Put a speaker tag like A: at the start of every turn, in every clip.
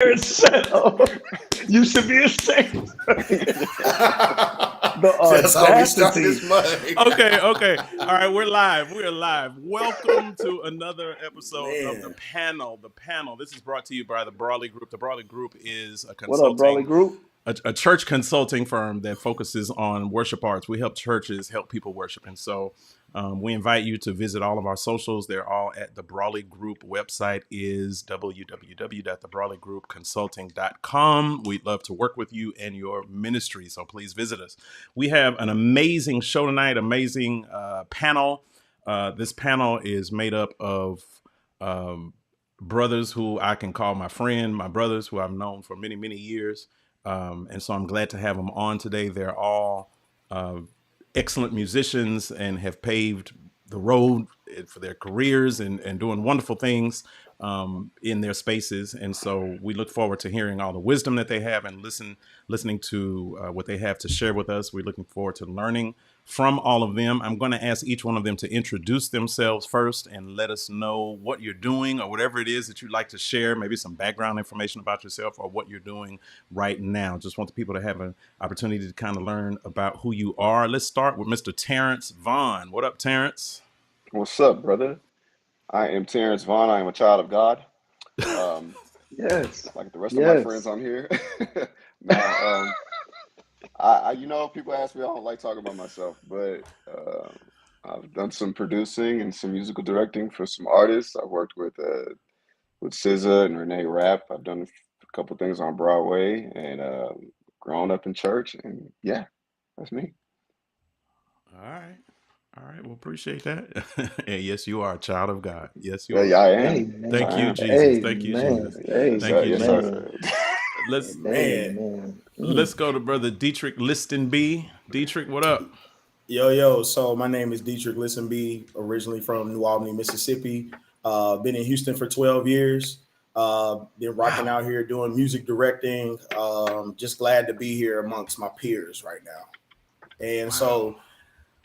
A: So, you should be ashamed. The
B: That's how we start
A: audacity.
B: this mug.
C: Okay, okay. All right, we're live. We're live. Welcome to another episode of the
B: Man.
C: panel. The panel. This is brought to you by the Brawley Group. The Brawley Group is
A: What up, Brawley Group?
C: a church consulting firm that focuses on worship arts. We help churches help people worship, and so we invite you to visit all of our socials. They're all at the Brawley Group. Website is www.thebrawleygroupconsulting.com. We'd love to work with you and your ministry, so please visit us. We have an amazing show tonight, amazing panel. This panel is made up of brothers who I can call my friend, my brothers who I've known for many, many years. And so I'm glad to have them on today. They're all excellent musicians and have paved the road for their careers and doing wonderful things in their spaces. And so we look forward to hearing all the wisdom that they have and listening to what they have to share with us. We're looking forward to learning from all of them. I'm going to ask each one of them to introduce themselves first and let us know what you're doing or whatever it is that you'd like to share, maybe some background information about yourself or what you're doing right now. Just want the people to have an opportunity to kind of learn about who you are. Let's start with Mr. Terrence Vaughn. What up, Terrence?
D: What's up, brother? I am Terrence Vaughn. I am a child of God. Um,
A: Yes.
D: like the rest of my
A: Yes.
D: friends, I'm here. Now, people ask me, I don't like talking about myself, but I've done some producing and some musical directing for some artists. I've worked with SZA and Renee Rapp. I've done a couple things on Broadway and grown up in church. And yeah, that's me.
C: All right. All right. Well, appreciate that. And yes, you are a child of God. Yes, you
D: Yeah,
C: are.
D: yeah, I am.
A: Amen.
D: Yes,
C: Thank
D: I
C: you,
D: am.
C: Jesus. Thank you,
A: Amen.
C: Jesus.
D: Yes,
C: Thank
D: sir.
C: you,
D: Yes,
C: Jesus.
D: sir.
C: Let's
B: Man.
A: Amen.
C: let's go to brother Dietrich Listenby. Dietrich, what up?
B: Yo. So my name is Dietrich Listenby, originally from New Albany, Mississippi. Been in Houston for 12 years. Been rocking out here doing music directing. Just glad to be here amongst my peers right now. And so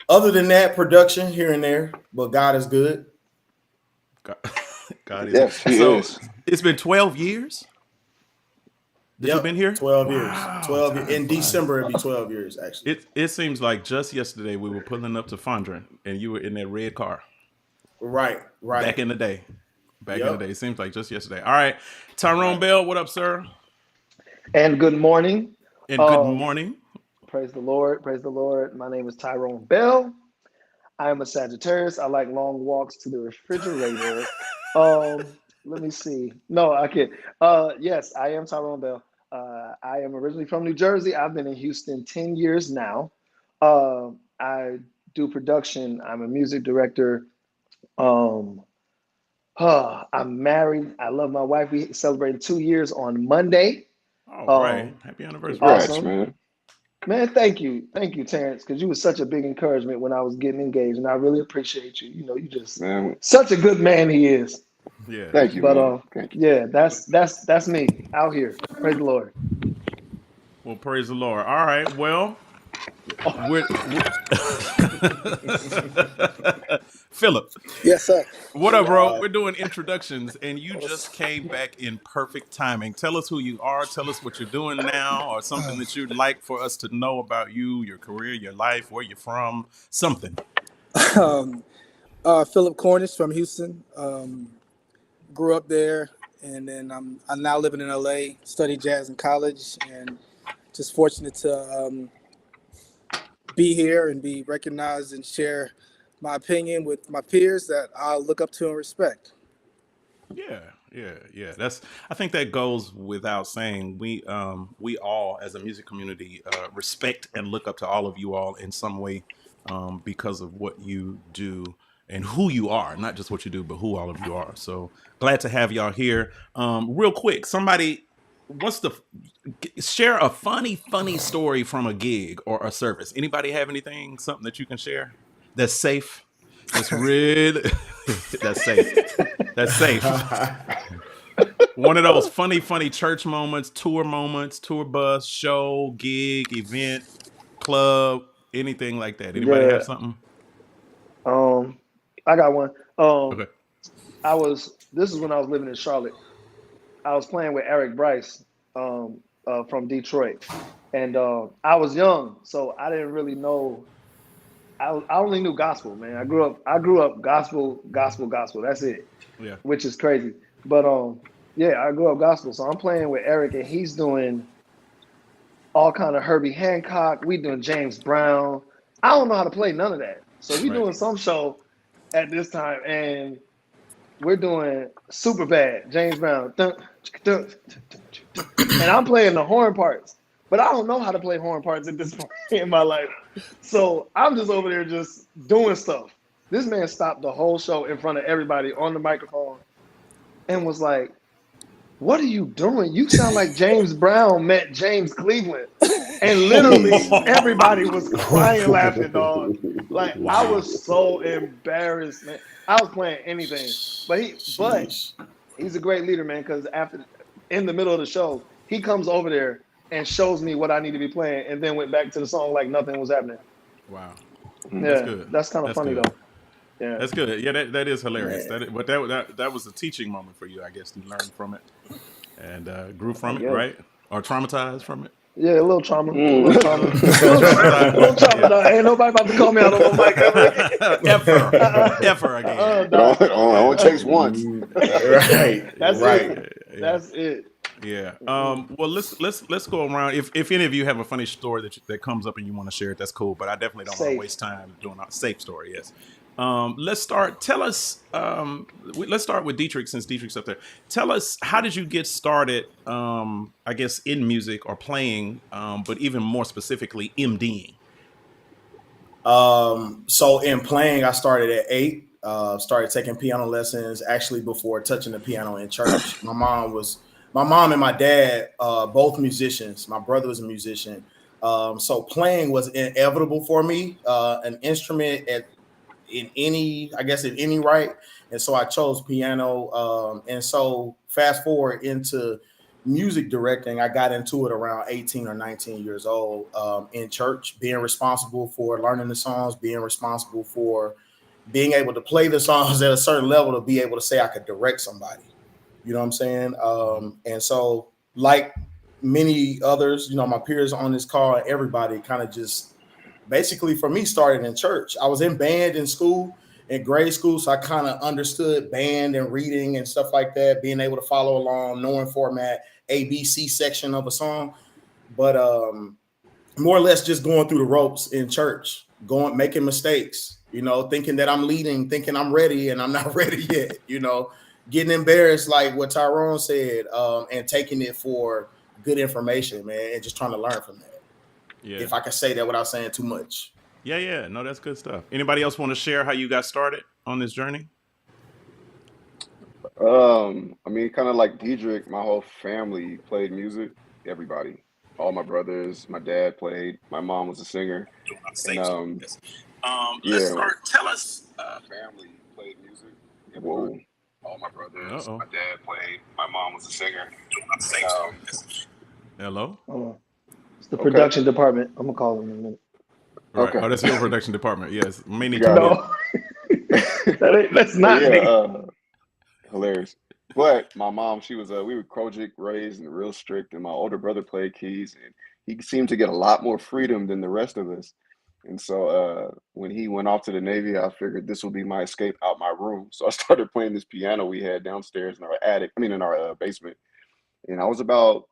B: other than that, production here and there, but God is good.
C: God, God is
D: Yes, he
C: so.
D: is.
C: It's been 12 years that you've been here.
B: 12 years.
C: Wow,
B: 12
C: time
B: in
C: flies.
B: December it'll be 12 years actually.
C: It seems like just yesterday we were pulling up to Fondren and you were in that red car
B: Right.
C: back in the day. Back in the
B: Yep.
C: day. It seems like just yesterday. All right. Tyrone Bell, what up, sir?
A: And good morning.
C: And good
A: Um,
C: morning.
A: Praise the Lord. Praise the Lord. My name is Tyrone Bell. I am a Sagittarius. I like long walks to the refrigerator. Let me see. No, I can't. Yes, I am Tyrone Bell. I am originally from New Jersey. I've been in Houston 10 years now. I do production. I'm a music director. Um, I'm married. I love my wife. We celebrated 2 years on Monday.
C: All right.
A: Um,
C: Happy anniversary.
D: Congrats,
A: awesome.
D: man.
A: Man, thank you, Terrence, because you were such a big encouragement when I was getting engaged, and I really appreciate you. You know, you just
D: Man,
A: such a good man he is.
C: Yeah.
D: thank you,
A: But
D: man. Thank you.
A: yeah, that's me out here. Praise the Lord.
C: Well, praise the Lord. All right. Well, we're Philip.
E: Yes, sir.
C: What up, bro? We're doing introductions, and you just came back in perfect timing. Tell us who you are. Tell us what you're doing now, or something that you'd like for us to know about you, your career, your life, where you're from, something.
E: Philip Cornish from Houston. Grew up there, and then I'm now living in LA. Studied jazz in college, and just fortunate to be here and be recognized and share my opinion with my peers that I look up to and respect.
C: Yeah. I think that goes without saying. We all, as a music community, respect and look up to all of you all in some way, because of what you do and who you are. Not just what you do, but who all of you are. So glad to have y'all here. Real quick, somebody wants to share a funny story from a gig or a service. Anybody have anything, something that you can share that's safe? That's really that's safe. That's safe. One of those funny church moments, tour bus, show, gig, event, club, anything like that. Anybody have
A: Yeah.
C: something?
A: I got one.
C: Okay.
A: This is when I was living in Charlotte. I was playing with Eric Bryce from Detroit, and I was young, so I didn't really know. I only knew gospel, man. I grew up gospel. That's it,
C: Yeah.
A: which is crazy. But yeah, I grew up gospel, so I'm playing with Eric, and he's doing all kind of Herbie Hancock. We doing James Brown. I don't know how to play none of that, so we
C: Right.
A: doing some show at this time, and we're doing super bad James Brown, and I'm playing the horn parts, but I don't know how to play horn parts at this point in my life. So I'm just over there just doing stuff. This man stopped the whole show in front of everybody on the microphone and was like, "What are you doing? You sound like James Brown met James Cleveland." And literally everybody was crying, laughing, dog. Like I
C: Wow.
A: was so embarrassed, man. I was playing anything, but
B: Sheesh.
A: he's a great leader, man. Because after in the middle of the show, he comes over there and shows me what I need to be playing, and then went back to the song like nothing was happening.
C: Wow. That's
A: Yeah,
C: good.
A: that's kind of
C: That's
A: funny
C: good.
A: though. Yeah,
C: That's good. Yeah, that is hilarious.
B: Man.
C: That was a teaching moment for you, I guess. You learned from it and grew
A: I
C: from it,
A: guess.
C: right? Or traumatized from it.
A: Yeah, a little trauma, a
D: Mm.
A: little trauma,
C: Traumatized.
A: a little trauma.
C: Yeah.
A: Dog. Ain't nobody about to call me out on no mic ever again.
C: Ever again.
D: It
A: Dog.
D: only takes once.
B: Right.
A: That's
B: Right.
A: it.
C: Yeah.
A: That's it.
C: Yeah. Well, let's go around. If any of you have a funny story that comes up and you want to share it, that's cool. But I definitely don't want to
A: Safe.
C: waste time doing a safe story. Yes. Let's start. Tell us. Let's start with Dietrich, since Dietrich's up there. Tell us, how did you get started? I guess in music or playing, but even more specifically, MDing.
B: So in playing, I started at 8. Started taking piano lessons actually before touching the piano in church. My mom and my dad, both musicians. My brother was a musician. So playing was inevitable for me. An instrument in any right. And so I chose piano. And so fast forward into music directing, I got into it around 18 or 19 years old, in church, being responsible for learning the songs, being responsible for being able to play the songs at a certain level to be able to say I could direct somebody. You know what I'm saying? And so, like many others, my peers on this call, everybody kind of just basically for me started in church. I was in band in school, in grade school, so I kind of understood band and reading and stuff like that, being able to follow along, knowing format, ABC section of a song. But more or less just going through the ropes in church, making mistakes, thinking that I'm leading, thinking I'm ready, and I'm not ready yet, getting embarrassed, like what Tyrone said, and taking it for good information, man, and just trying to learn from that.
C: Yeah.
B: If I can say that without saying too much.
C: Yeah. No, that's good stuff. Anybody else want to share how you got started on this journey?
D: I mean, kind of like Diedrich, my whole family played music. Everybody, all my brothers, my dad played. My mom was a singer, and
C: Yes.
D: yeah,
C: Let's start. Tell us.
D: family played music. Whoa.
C: Everybody,
D: All my brothers,
C: Uh-oh.
D: my dad played. My mom was a singer.
C: Hello.
A: Hold on. It's the
D: Okay,
A: production department. I'm gonna call them in a minute.
C: Right.
D: okay,
C: Oh, that's your production department. Yes. May need to
D: got
C: mute.
D: it.
A: No, that's
D: But
A: not me.
D: yeah, hilarious. But my mom, she was we were Kojic raised and real strict, and my older brother played keys, and he seemed to get a lot more freedom than the rest of us. And so when he went off to the Navy, I figured this would be my escape out my room. So I started playing this piano we had downstairs in our attic, I mean in our basement. And I was about,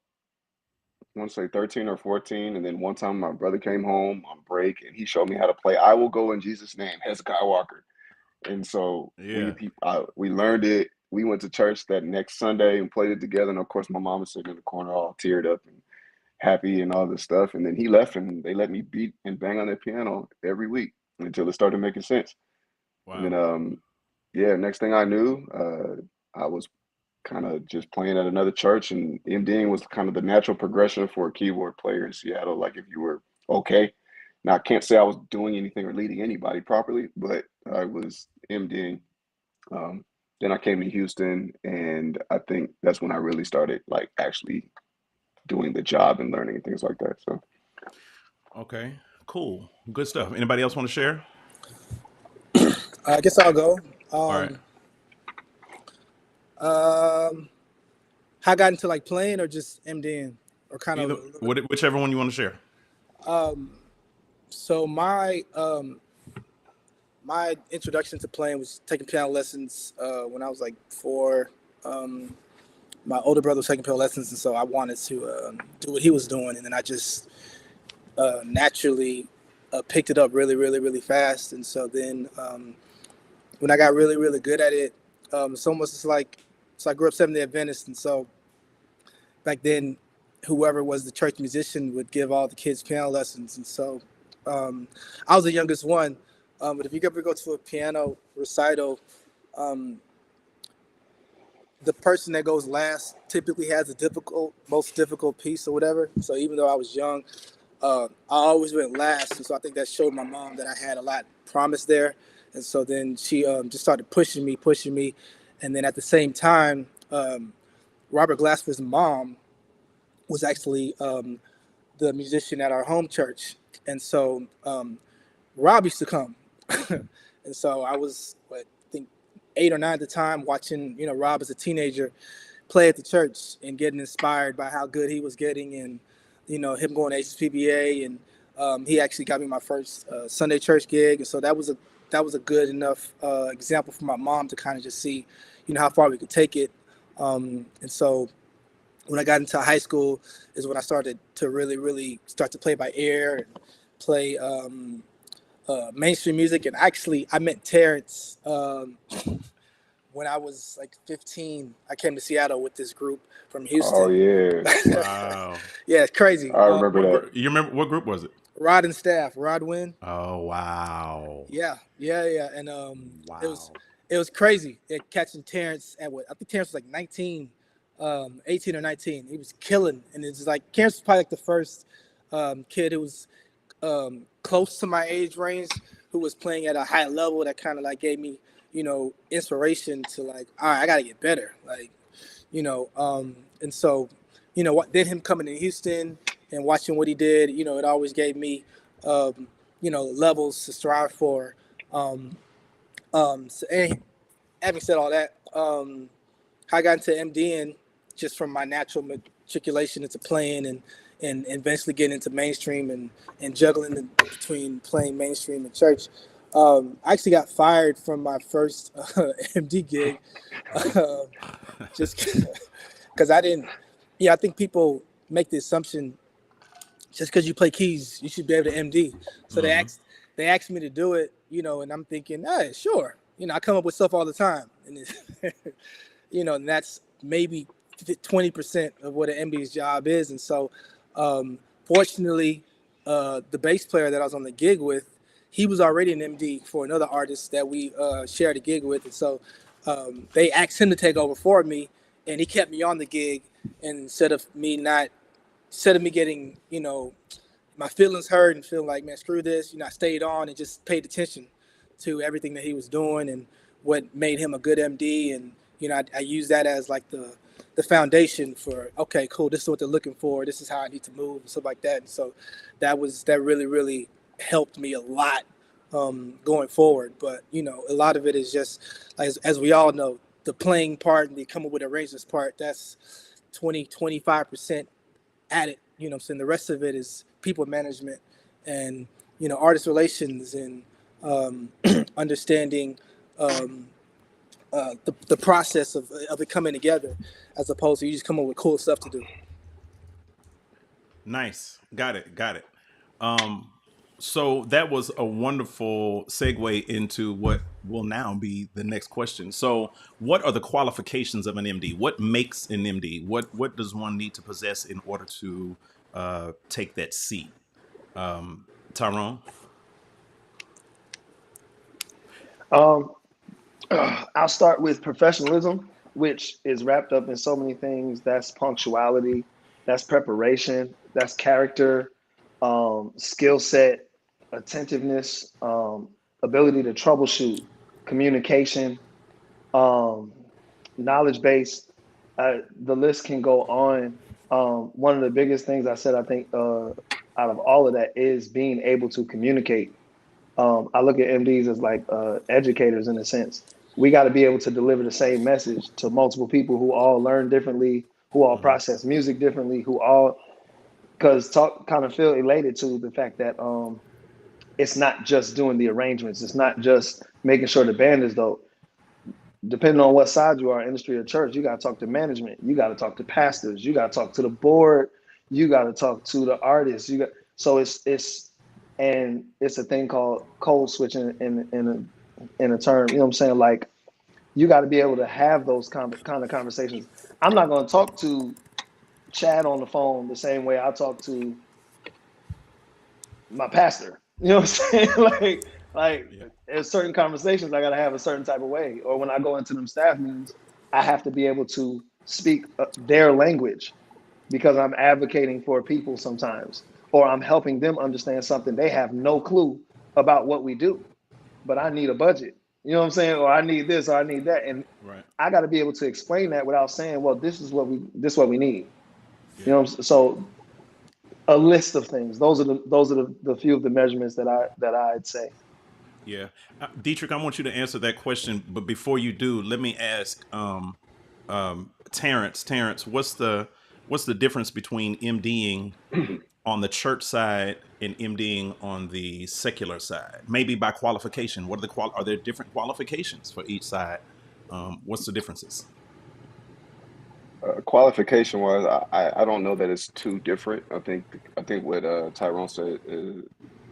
D: I want to say 13 or 14. And then one time my brother came home on break and he showed me how to play "I Will Go in Jesus' Name," Hezekiah Walker. And so
C: Yeah.
D: we learned it. We went to church that next Sunday and played it together. And of course, my mom was sitting in the corner all teared up and happy and all this stuff. And then he left and they let me beat and bang on that piano every week until it started making sense. And then,
C: Wow.
D: yeah, next thing I knew, I was kind of just playing at another church, and MDing was kind of the natural progression for a keyboard player in Seattle. Like if you were okay. Now I can't say I was doing anything or leading anybody properly, but I was MDing. Um, then I came to Houston, and I think that's when I really started like actually doing the job and learning and things like that. So
C: Okay. Cool. Good stuff. Anybody else want to share?
E: I guess I'll go.
C: All right.
E: Um, How I got into like playing or just MDing or kind of
C: Either
E: a little bit.
C: whichever one you want to share.
E: So my introduction to playing was taking piano lessons when I was like 4. My older brother was taking piano lessons, and so I wanted to do what he was doing, and then I just naturally picked it up really, really, really fast. And so then when I got really, really good at it, it's almost like so I grew up Seventh-day Adventist, and so back then, whoever was the church musician would give all the kids piano lessons, and so I was the youngest one. But if you ever go to a piano recital, um, the person that goes last typically has the most difficult piece or whatever. So even though I was young, I always went last, and so I think that showed my mom that I had a lot promise there. And so then she just started pushing me, and then at the same time, Robert Glasper's mom was actually the musician at our home church, and so Rob used to come, and so I was I think 8 or 9 at the time, watching Rob as a teenager play at the church and getting inspired by how good he was getting, and him going to HSPBA, and he actually got me my first Sunday church gig, and so that was a good enough example for my mom to kind of just see how far we could take it, and so when I got into high school is when I started to really, really start to play by ear and play mainstream music. And actually, I met Terrence when I was like 15. I came to Seattle with this group from
D: Oh
E: Houston.
D: yeah,
C: Wow.
E: Yeah, it's crazy.
D: I remember that.
C: You remember what group was it?
E: Rod and Staff, Rod Wynn.
C: Oh wow.
E: Yeah. And
C: Wow.
E: it was crazy. Catching Terrence at I think Terrence was like 19. 18 or 19. He was killing, and it's like Terrence was probably like the first kid who was close to my age range who was playing at a high level that kind of like gave me inspiration to like, all right, I gotta get better, like and so what then him coming to Houston and watching what he did, it always gave me levels to strive for. So, and having said all that, I got into MDing just from my natural matriculation into playing and eventually getting into mainstream and juggling between playing mainstream and church. I actually got fired from my first MD gig just because I didn't. I think people make the assumption just because you play keys, you should be able to MD. So they asked me to do it, and I'm thinking, hey, sure. I come up with stuff all the time, and and that's maybe 20% of what an MD's job is. And so, fortunately, the bass player that I was on the gig with, he was already an MD for another artist that we shared a gig with. And so they asked him to take over for me, and he kept me on the gig. And instead of me getting, my feelings hurt and feeling like, man, screw this, I stayed on and just paid attention to everything that he was doing and what made him a good MD. And, I use that as like the foundation for, okay, cool, this is what they're looking for. This is how I need to move and stuff like that. And so that really, really helped me a lot going forward. But, a lot of it is just, as we all know, the playing part and the come up with arrangements part, that's 25% at it. I'm saying the rest of it is people management and, artist relations and understanding the process of it coming together, as opposed to you just come up with cool stuff to do.
C: Nice. Got it. So that was a wonderful segue into what will now be the next question. So what are the qualifications of an MD? What makes an MD? What does one need to possess in order to take that seat? Tyrone?
A: I'll start with professionalism, which is wrapped up in so many things. That's punctuality, that's preparation, that's character, skill set, attentiveness, ability to troubleshoot, communication, knowledge base. The list can go on. One of the biggest things I said, I think, out of all of that is being able to communicate. I look at MDs as like educators in a sense. We got to be able to deliver the same message to multiple people who all learn differently, who all process music differently, who all because talk kind of feel elated to the fact that it's not just doing the arrangements, it's not just making sure the band is dope. Depending on what side you are, industry or church, you got to talk to management, you got to talk to pastors, you got to talk to the board, you got to talk to the artists. You got so it's a thing called code switching in a term. You know what I'm saying? Like you got to be able to have those kind of conversations. I'm not going to talk to Chad on the phone the same way I talk to my pastor. You know what I'm saying? like there's certain conversations I gotta have a certain type of way. Or when I go into them staff meetings, I have to be able to speak their language because I'm advocating for people sometimes, or I'm helping them understand something they have no clue about what we do. But I need a budget. You know what I'm saying? Or I need this, or I need that, and I got to be able to explain that without saying, "Well, this is what we need." Yeah. You know, so a list of things. Those are the few of the measurements that I'd say.
C: Yeah, Dietrich, I want you to answer that question, but before you do, let me ask Terrence. Terrence, what's the difference between MDing on the church side and MDing on the secular side? Maybe by qualification. What are are there different qualifications for each side? What's the differences?
D: Qualification wise, I don't know that it's too different. I think what Tyrone said is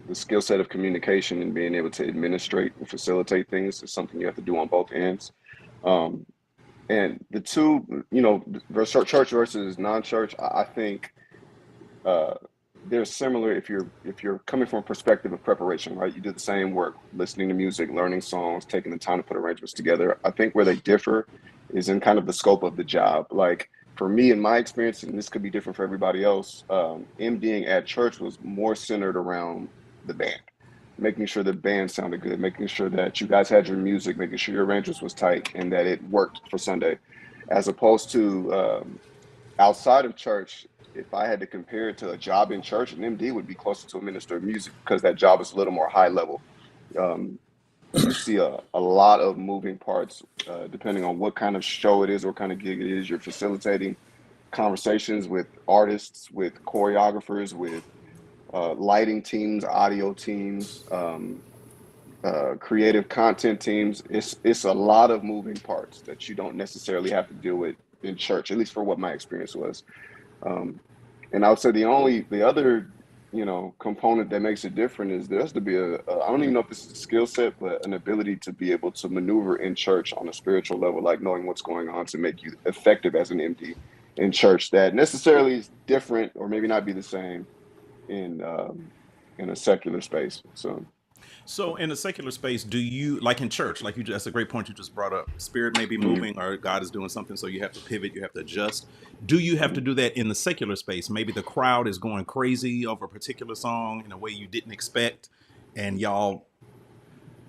D: the skill set of communication and being able to administrate and facilitate things is something you have to do on both ends. And the two, church versus non-church, I think they're similar if you're coming from a perspective of preparation, right? You do the same work, listening to music, learning songs, taking the time to put arrangements together. I think where they differ is in kind of the scope of the job. Like for me, in my experience, and this could be different for everybody else, MDing at church was more centered around the band, making sure the band sounded good, making sure that you guys had your music, making sure your arrangements was tight and that it worked for Sunday, as opposed to outside of church. If I had to compare it to a job in church, an MD would be closer to a minister of music because that job is a little more high level. You see a lot of moving parts depending on what kind of show it is, what kind of gig it is. You're facilitating conversations with artists, with choreographers, with lighting teams, audio teams, creative content teams. It's a lot of moving parts that you don't necessarily have to deal with in church, at least for what my experience was. And I would say the other component that makes it different is there has to be I don't even know if this is a skill set, but an ability to be able to maneuver in church on a spiritual level, like knowing what's going on to make you effective as an MD in church, that necessarily is different or maybe not be the same in a secular space.
C: So in a secular space, do you, like in church, that's a great point you just brought up. Spirit may be moving or God is doing something, so you have to pivot, you have to adjust. Do you have to do that in the secular space? Maybe the crowd is going crazy over a particular song in a way you didn't expect, and y'all,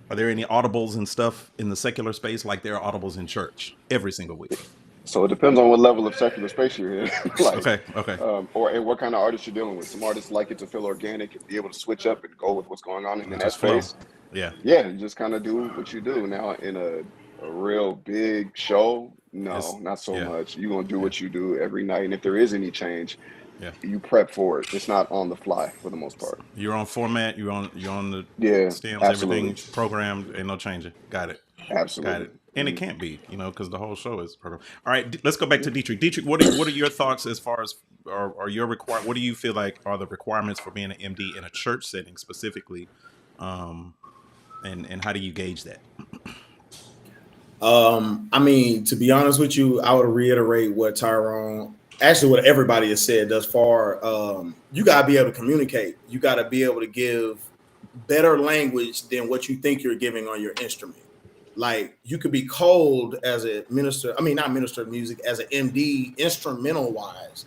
C: are there any audibles and stuff in the secular space like there are audibles in church every single week?
D: So it depends on what level of secular space you're in.
C: Okay.
D: And what kind of artists you're dealing with. Some artists like it to feel organic and be able to switch up and go with what's going on in that space.
C: Yeah,
D: you just kind of do what you do. Now in a real big show, no, not so much. You're gonna do what you do every night, and if there is any change, you prep for it. It's not on the fly for the most part.
C: You're on format. You're on the stems.
D: Absolutely.
C: Everything's programmed. Ain't no changing. Got it.
D: Absolutely.
C: Got it. And it can't be, because the whole show is programmed. All right, let's go back to Dietrich. Dietrich, what are your thoughts as far as are your what do you feel like are the requirements for being an MD in a church setting specifically, and how do you gauge that?
B: I mean, to be honest with you, I would reiterate what Tyrone, actually what everybody has said thus far. You gotta be able to communicate. You gotta be able to give better language than what you think you're giving on your instrument. Like you could be cold as a minister, not minister of music, as an MD instrumental wise,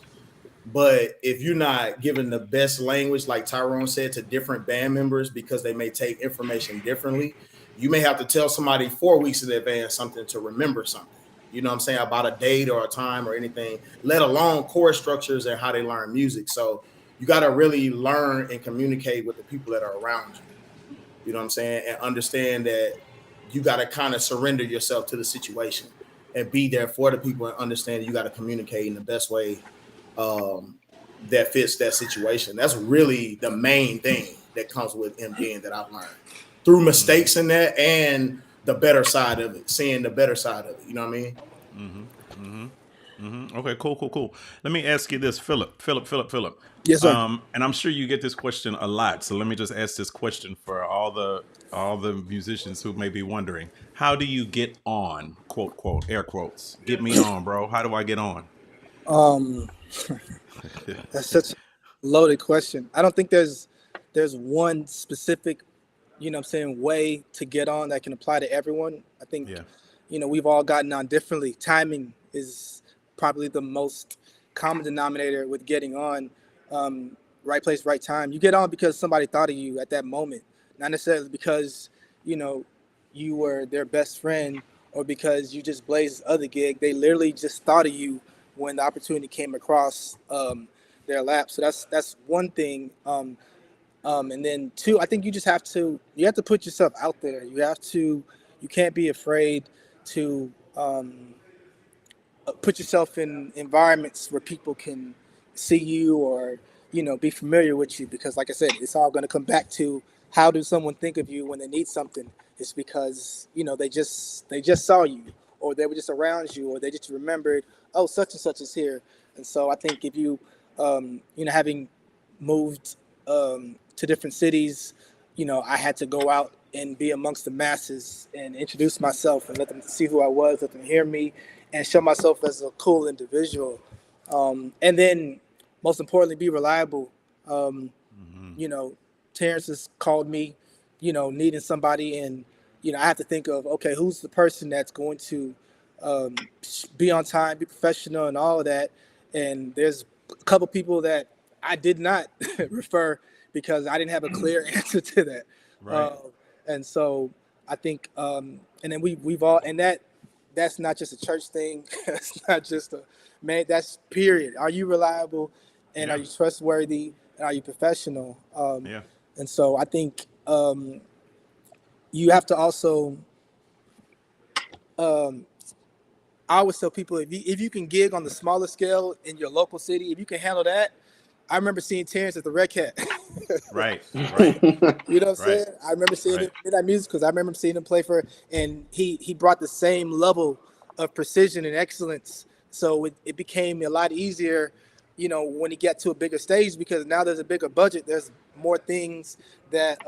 B: but if you're not giving the best language, like Tyrone said, to different band members because they may take information differently, you may have to tell somebody 4 weeks in advance something to remember something, about a date or a time or anything, let alone chord structures and how they learn music. So you got to really learn and communicate with the people that are around you, and understand that you got to kind of surrender yourself to the situation. and be there for the people and understand that you got to communicate in the best way that fits that situation. That's really the main thing that comes with MDing that I've learned through mistakes in that and the better side of it, seeing the better side of it. You know what I mean?
C: Okay, cool. Let me ask you this, Philip.
E: Yes, sir.
C: And I'm sure you get this question a lot. So let me just ask this question for all the musicians who may be wondering: how do you get on? Quote, air quotes. Get me on, bro. How do I get on?
E: Um, that's such a loaded question. I don't think there's one specific, way to get on that can apply to everyone. I think,
C: Yeah.
E: We've all gotten on differently. Timing is probably the most common denominator with getting on. Right place, right time. You get on because somebody thought of you at that moment, not necessarily because, you were their best friend or because you just blazed this other gig. They literally just thought of you when the opportunity came across their lap. So that's one thing. And then two, I think you have to put yourself out there. You can't be afraid to put yourself in environments where people can see you or, be familiar with you. Because like I said, it's all going to come back to how does someone think of you when they need something? It's because, they just saw you or they were just around you or they just remembered, oh, such and such is here. And so I think if you, having moved to different cities, I had to go out and be amongst the masses and introduce myself and let them see who I was, let them hear me, and show myself as a cool individual. And then, most importantly, be reliable. Terrence has called me, needing somebody, and I have to think of, okay, who's the person that's going to be on time, be professional, and all of that. And there's a couple people that I did not refer because I didn't have a clear answer to that.
C: Right.
E: And so I think, and then we've all, and that's not just a church thing. It's not just that's period. Are you reliable, and
C: Yeah.
E: are you trustworthy, and are you professional?
C: Yeah.
E: And so I think you have to also, I always tell people, if you can gig on the smaller scale in your local city, if you can handle that. I remember seeing Terrence at the Red Cat.
C: Right.
E: You know what I'm saying?
C: Right.
E: I remember seeing
C: Right.
E: him in that music because I remember seeing him play and he brought the same level of precision and excellence. So it became a lot easier, when he got to a bigger stage because now there's a bigger budget. There's more things that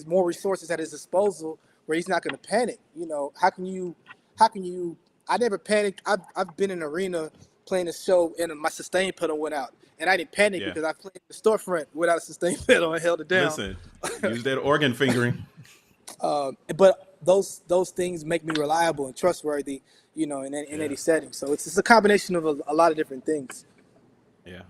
E: more resources at his disposal where he's not going to panic. How can you? I never panicked. I've been in an arena playing a show and my sustain pedal went out. And I didn't panic
C: Yeah.
E: because I played the storefront without a sustain pedal and held it down.
C: Listen, use that organ fingering.
E: But those things make me reliable and trustworthy, in any setting. So it's a combination of a lot of different things.
C: Yeah.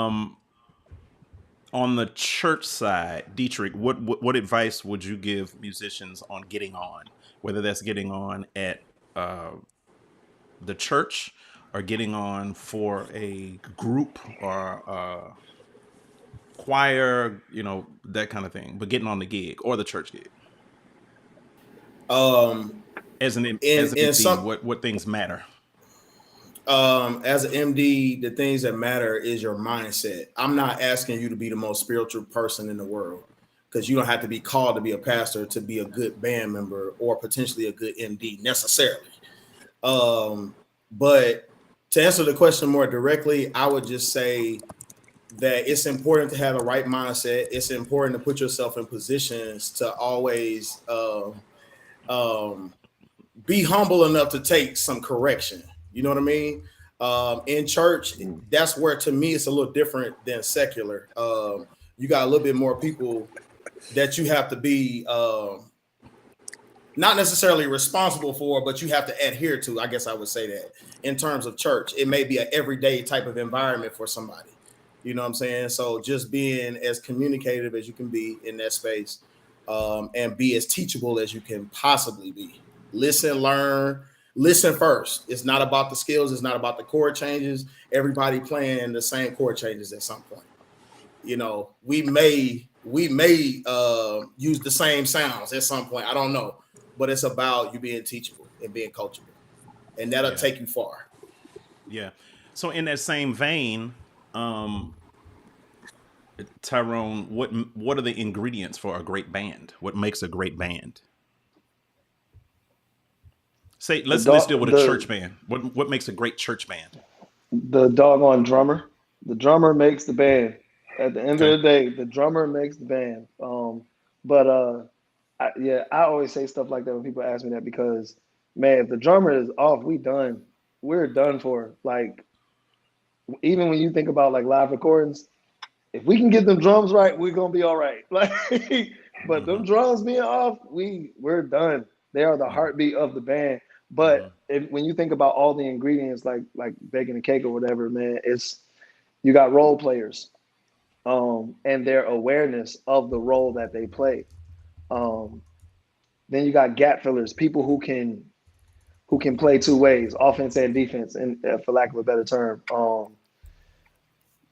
C: On the church side, Dietrich, what advice would you give musicians on getting on? Whether that's getting on at the church or getting on for a group or choir, that kind of thing, but getting on the gig or the church gig. As an MD, what things matter?
B: As an MD, the things that matter is your mindset. I'm not asking you to be the most spiritual person in the world because you don't have to be called to be a pastor to be a good band member or potentially a good MD necessarily. But to answer the question more directly, I would just say that it's important to have a right mindset. It's important to put yourself in positions to always be humble enough to take some correction. You know what I mean? In church, that's where to me it's a little different than secular. You got a little bit more people that you have to be not necessarily responsible for, but you have to adhere to. I guess I would say that in terms of church, it may be an everyday type of environment for somebody. You know what I'm saying? So just being as communicative as you can be in that space and be as teachable as you can possibly be. Listen, learn, listen first. It's not about the skills. It's not about the chord changes. Everybody playing the same chord changes at some point. We may use the same sounds at some point. I don't know, but it's about you being teachable. and being coachable, and that'll take you far.
C: Yeah. So in that same vein, Tyrone, what are the ingredients for a great band? What makes a great band? Say let's deal with a church band. What makes a great church band?
A: The doggone drummer. The drummer makes the band. At the end of the day, the drummer makes the band. I always say stuff like that when people ask me that because, man, if the drummer is off, we're done for. Like, even when you think about like live recordings, if we can get them drums right, we're gonna be all right. Like, but them drums being off, we're done. They are the heartbeat of the band. But when you think about all the ingredients, like baking a cake or whatever, man, you got role players, and their awareness of the role that they play. Then you got gap fillers, people who can play two ways, offense and defense, and for lack of a better term,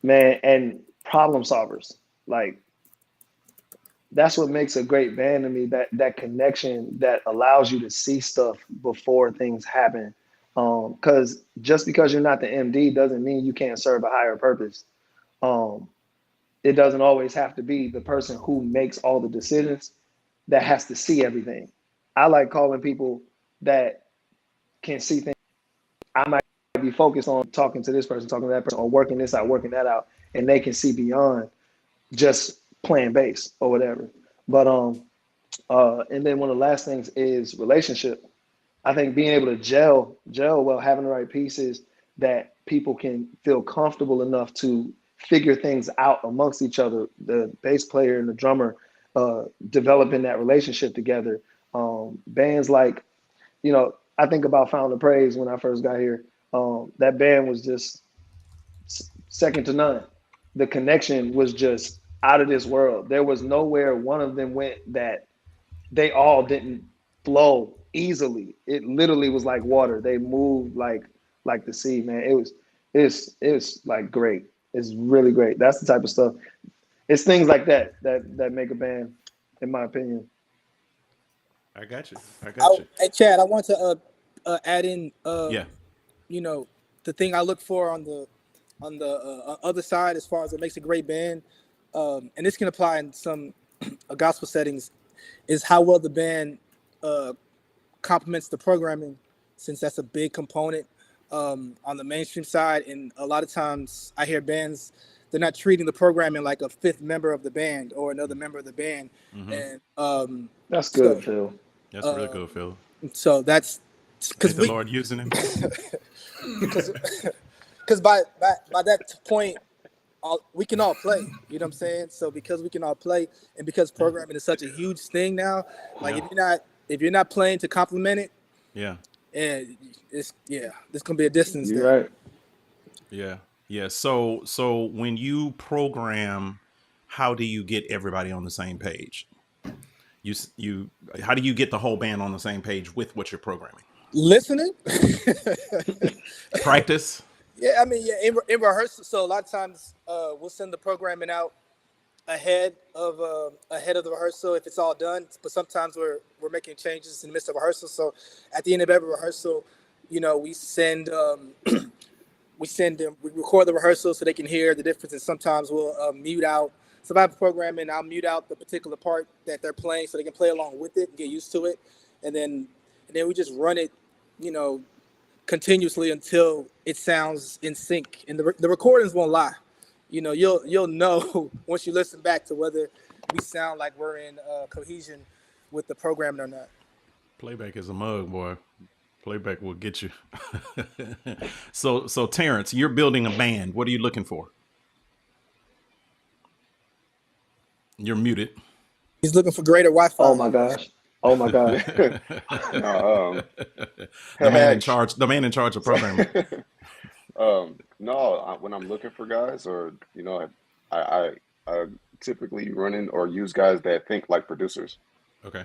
A: man, and problem solvers. Like, that's what makes a great band to me. That connection that allows you to see stuff before things happen. Because just because you're not the MD doesn't mean you can't serve a higher purpose. It doesn't always have to be the person who makes all the decisions that has to see everything. I like calling people that can see things. I might be focused on talking to this person, talking to that person, or working this out, working that out, and they can see beyond just playing bass or whatever. But and then one of the last things is relationship. I think being able to gel well, having the right pieces that people can feel comfortable enough to figure things out amongst each other, the bass player and the drummer, developing that relationship together. Bands like, I think about Found the Praise when I first got here. That band was just second to none. The connection was just out of this world. There was nowhere one of them went that they all didn't flow easily. It literally was like water. They moved like the sea, man. It's like great. It's really great. That's the type of stuff. It's things like that make a band, in my opinion.
C: I got you.
E: Hey, Chad, I want to add in,
C: yeah,
E: the thing I look for on the other side as far as what makes a great band, and this can apply in some gospel settings, is how well the band complements the programming, since that's a big component on the mainstream side. And a lot of times I hear bands, they're not treating the programming like a fifth member of the band or another member of the band. And
A: that's good, Phil.
C: That's really good, Phil.
E: So that's
C: because the Lord using him.
E: Because by that point, we can all play. You know what I'm saying? So because we can all play, and because programming is such a huge thing now, like if you're not playing to complement it, and this gonna be a distance.
A: You're
E: there.
A: right.
C: Yeah. So when you program, how do you get everybody on the same page? How do you get the whole band on the same page with what you're programming?
E: Listening.
C: Practice.
E: Yeah, I mean, in rehearsal. So a lot of times we'll send the programming out ahead of the rehearsal if it's all done. But sometimes we're making changes in the midst of rehearsal. So at the end of every rehearsal, we we record the rehearsal so they can hear the difference. And sometimes we'll mute out. So if I have programming, I'll mute out the particular part that they're playing so they can play along with it and get used to it. And then we just run it, continuously until it sounds in sync. And the recordings won't lie. You'll know once you listen back to whether we sound like we're in cohesion with the programming or not.
C: Playback is a mug, boy. Playback will get you. So Terrence, you're building a band. What are you looking for? You're muted.
E: He's looking for greater Wi-Fi.
A: Oh my gosh.
C: The man in charge. The man in charge of programming.
D: No, when I'm looking for guys, or I typically run in or use guys that think like producers.
C: Okay.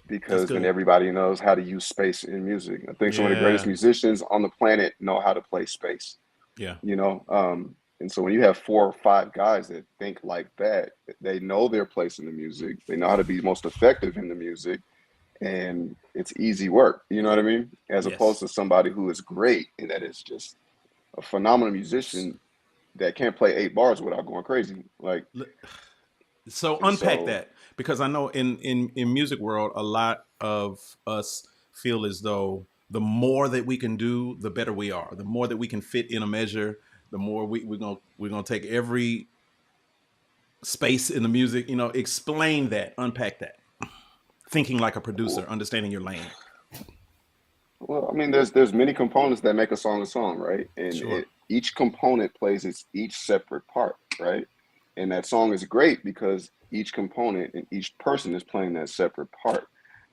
D: Because then everybody knows how to use space in music. I think some of the greatest musicians on the planet know how to play space.
C: Yeah.
D: And so when you have 4 or 5 guys that think like that, they know their place in the music. They know how to be most effective in the music. and it's easy work. You know what I mean? As opposed
C: Yes.
D: to somebody who is great and that is just a phenomenal musician that can't play 8 bars without going crazy. Like,
C: So
D: and
C: unpack
D: so,
C: that, because I know in music world a lot of us feel as though the more that we can do, the better we are. The more that we can fit in a measure, the more we're gonna take every space in the music. You know, explain that, unpack that. Thinking like a producer,
D: well,
C: understanding your lane.
D: well, I mean, there's many components that make a song, right? And
C: Sure.
D: each component plays its each separate part, right? And that song is great because each component and each person is playing that separate part.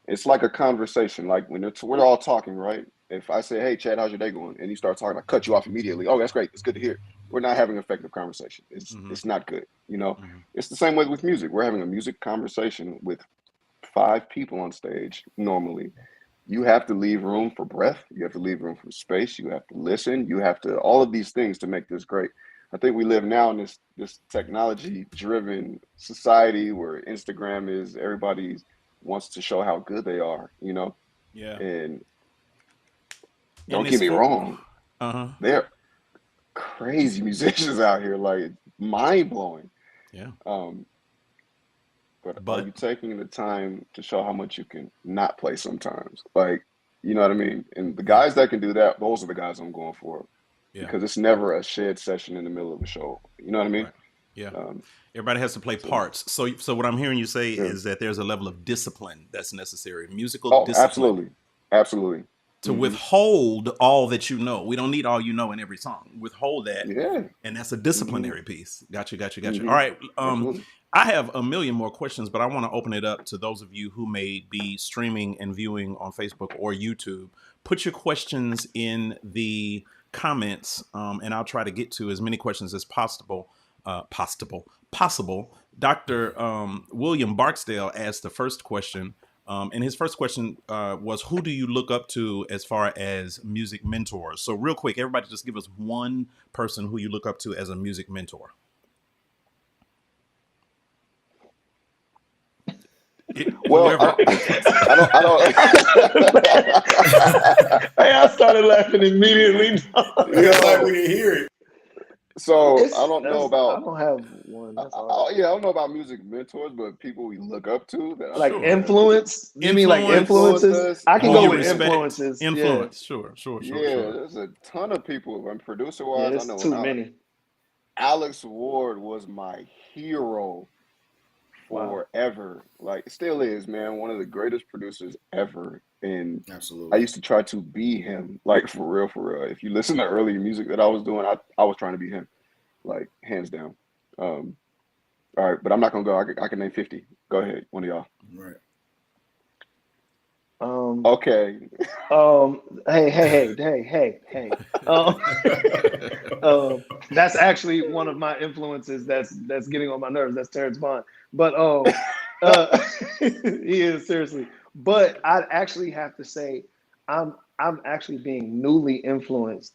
D: It's like a conversation, like when we're all talking, right? If I say, "Hey, Chad, how's your day going?" and you start talking, I cut you off immediately. Oh, that's great. It's good to hear. We're not having effective conversation. It's
C: Hmm.
D: it's not good. You know,
C: Hmm.
D: it's the same way with music. We're having a music conversation with 5 people on stage normally. You have to leave room for breath. You have to leave room for space. You have to listen. You have to all of these things to make this great. I think we live now in this technology driven society where Instagram is everybody wants to show how good they are, you know.
C: Yeah.
D: And
C: And
D: don't
C: it's
D: get me
C: for.
D: wrong,
C: Uh huh.
D: there are crazy musicians out here, like mind blowing.
C: Yeah.
D: Um, but are
C: But
D: you taking the time to show how much you can not play sometimes? Like, you know what I mean? And the
C: yeah.
D: guys that can do that, those are the guys I'm going for
C: Yeah.
D: because it's never a shed session in the middle of a show. You know what I mean?
C: Right. Yeah.
D: Um,
C: Everybody has to play
D: so
C: parts. So what I'm hearing you say
D: yeah.
C: is that there's a level of discipline that's necessary, musical
D: Oh,
C: discipline,
D: absolutely, absolutely.
C: to
D: Hmm.
C: withhold all that you know. We don't need all you know in every song. Withhold that,
D: Yeah.
C: and that's a
D: Hmm.
C: disciplinary piece. Got you. Got you. Got you. All
D: Hmm.
C: right.
D: Absolutely.
C: I have a million more questions, but I want to open it up to those of you who may be streaming and viewing on Facebook or YouTube. Put your questions in the comments, and I'll try to get to as many questions as possible. Possible. Dr. William Barksdale asked the first question, and his first question was, "Who do you look up to as far as music mentors?" So, real quick, everybody, just give us one person who you look up to as a music mentor.
D: Well,
C: Whoever.
D: I don't.
A: Hey, I started laughing immediately.
B: It's like we
D: Yo,
B: didn't hear it.
D: so
A: It's that's I don't have one. That's hard.
D: yeah, I don't know about music mentors, but people we look up to that I
A: Like
D: think
C: Sure.
A: influence? You mean like
C: Influence,
D: influence
A: influences?
D: us.
A: I can
C: who
A: go
C: you
D: Oh
A: with
D: man,
C: respect.
A: influences. Yeah.
C: Influence. Sure.
D: yeah, there's a ton of people. And producer
A: Yeah,
D: wise, I
A: it's
D: know
A: too many.
D: Alex Ward was my hero
A: Wow.
D: forever. Like, still is, man. One of the greatest producers ever. And I
B: Absolutely.
D: used to try to be him, like for real, for real. If you listen to early music that I was doing, I was trying to be him, like hands down. Um, all right, but I'm not gonna go. I can name 50. Go ahead, one of y'all.
B: Right.
A: Um,
D: Okay.
A: hey. That's actually one of my influences. That's getting on my nerves. That's Terrence Bond. But uh, he is seriously. But I'd actually have to say, I'm actually being newly influenced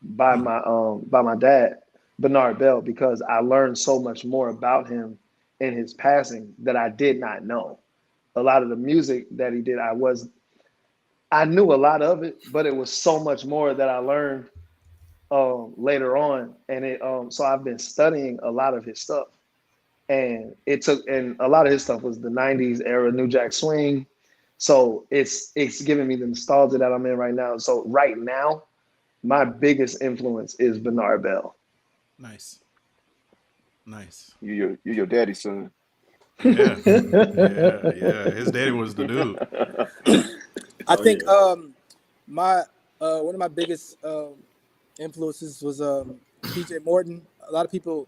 A: by my dad, Bernard Bell, because I learned so much more about him in his passing that I did not know. A lot of the music that he did, I knew a lot of it, but it was so much more that I learned later on, and it so I've been studying a lot of his stuff, and a lot of his stuff was the '90s era New Jack Swing, so it's giving me the nostalgia that I'm in right now. So right now, my biggest influence is Bernard Bell.
C: Nice. Nice.
D: You your daddy's son.
C: Yeah. Yeah. His daddy was the dude.
E: I
D: Oh
E: think
D: yeah.
E: my one of my biggest influences was PJ Morton. A lot of people,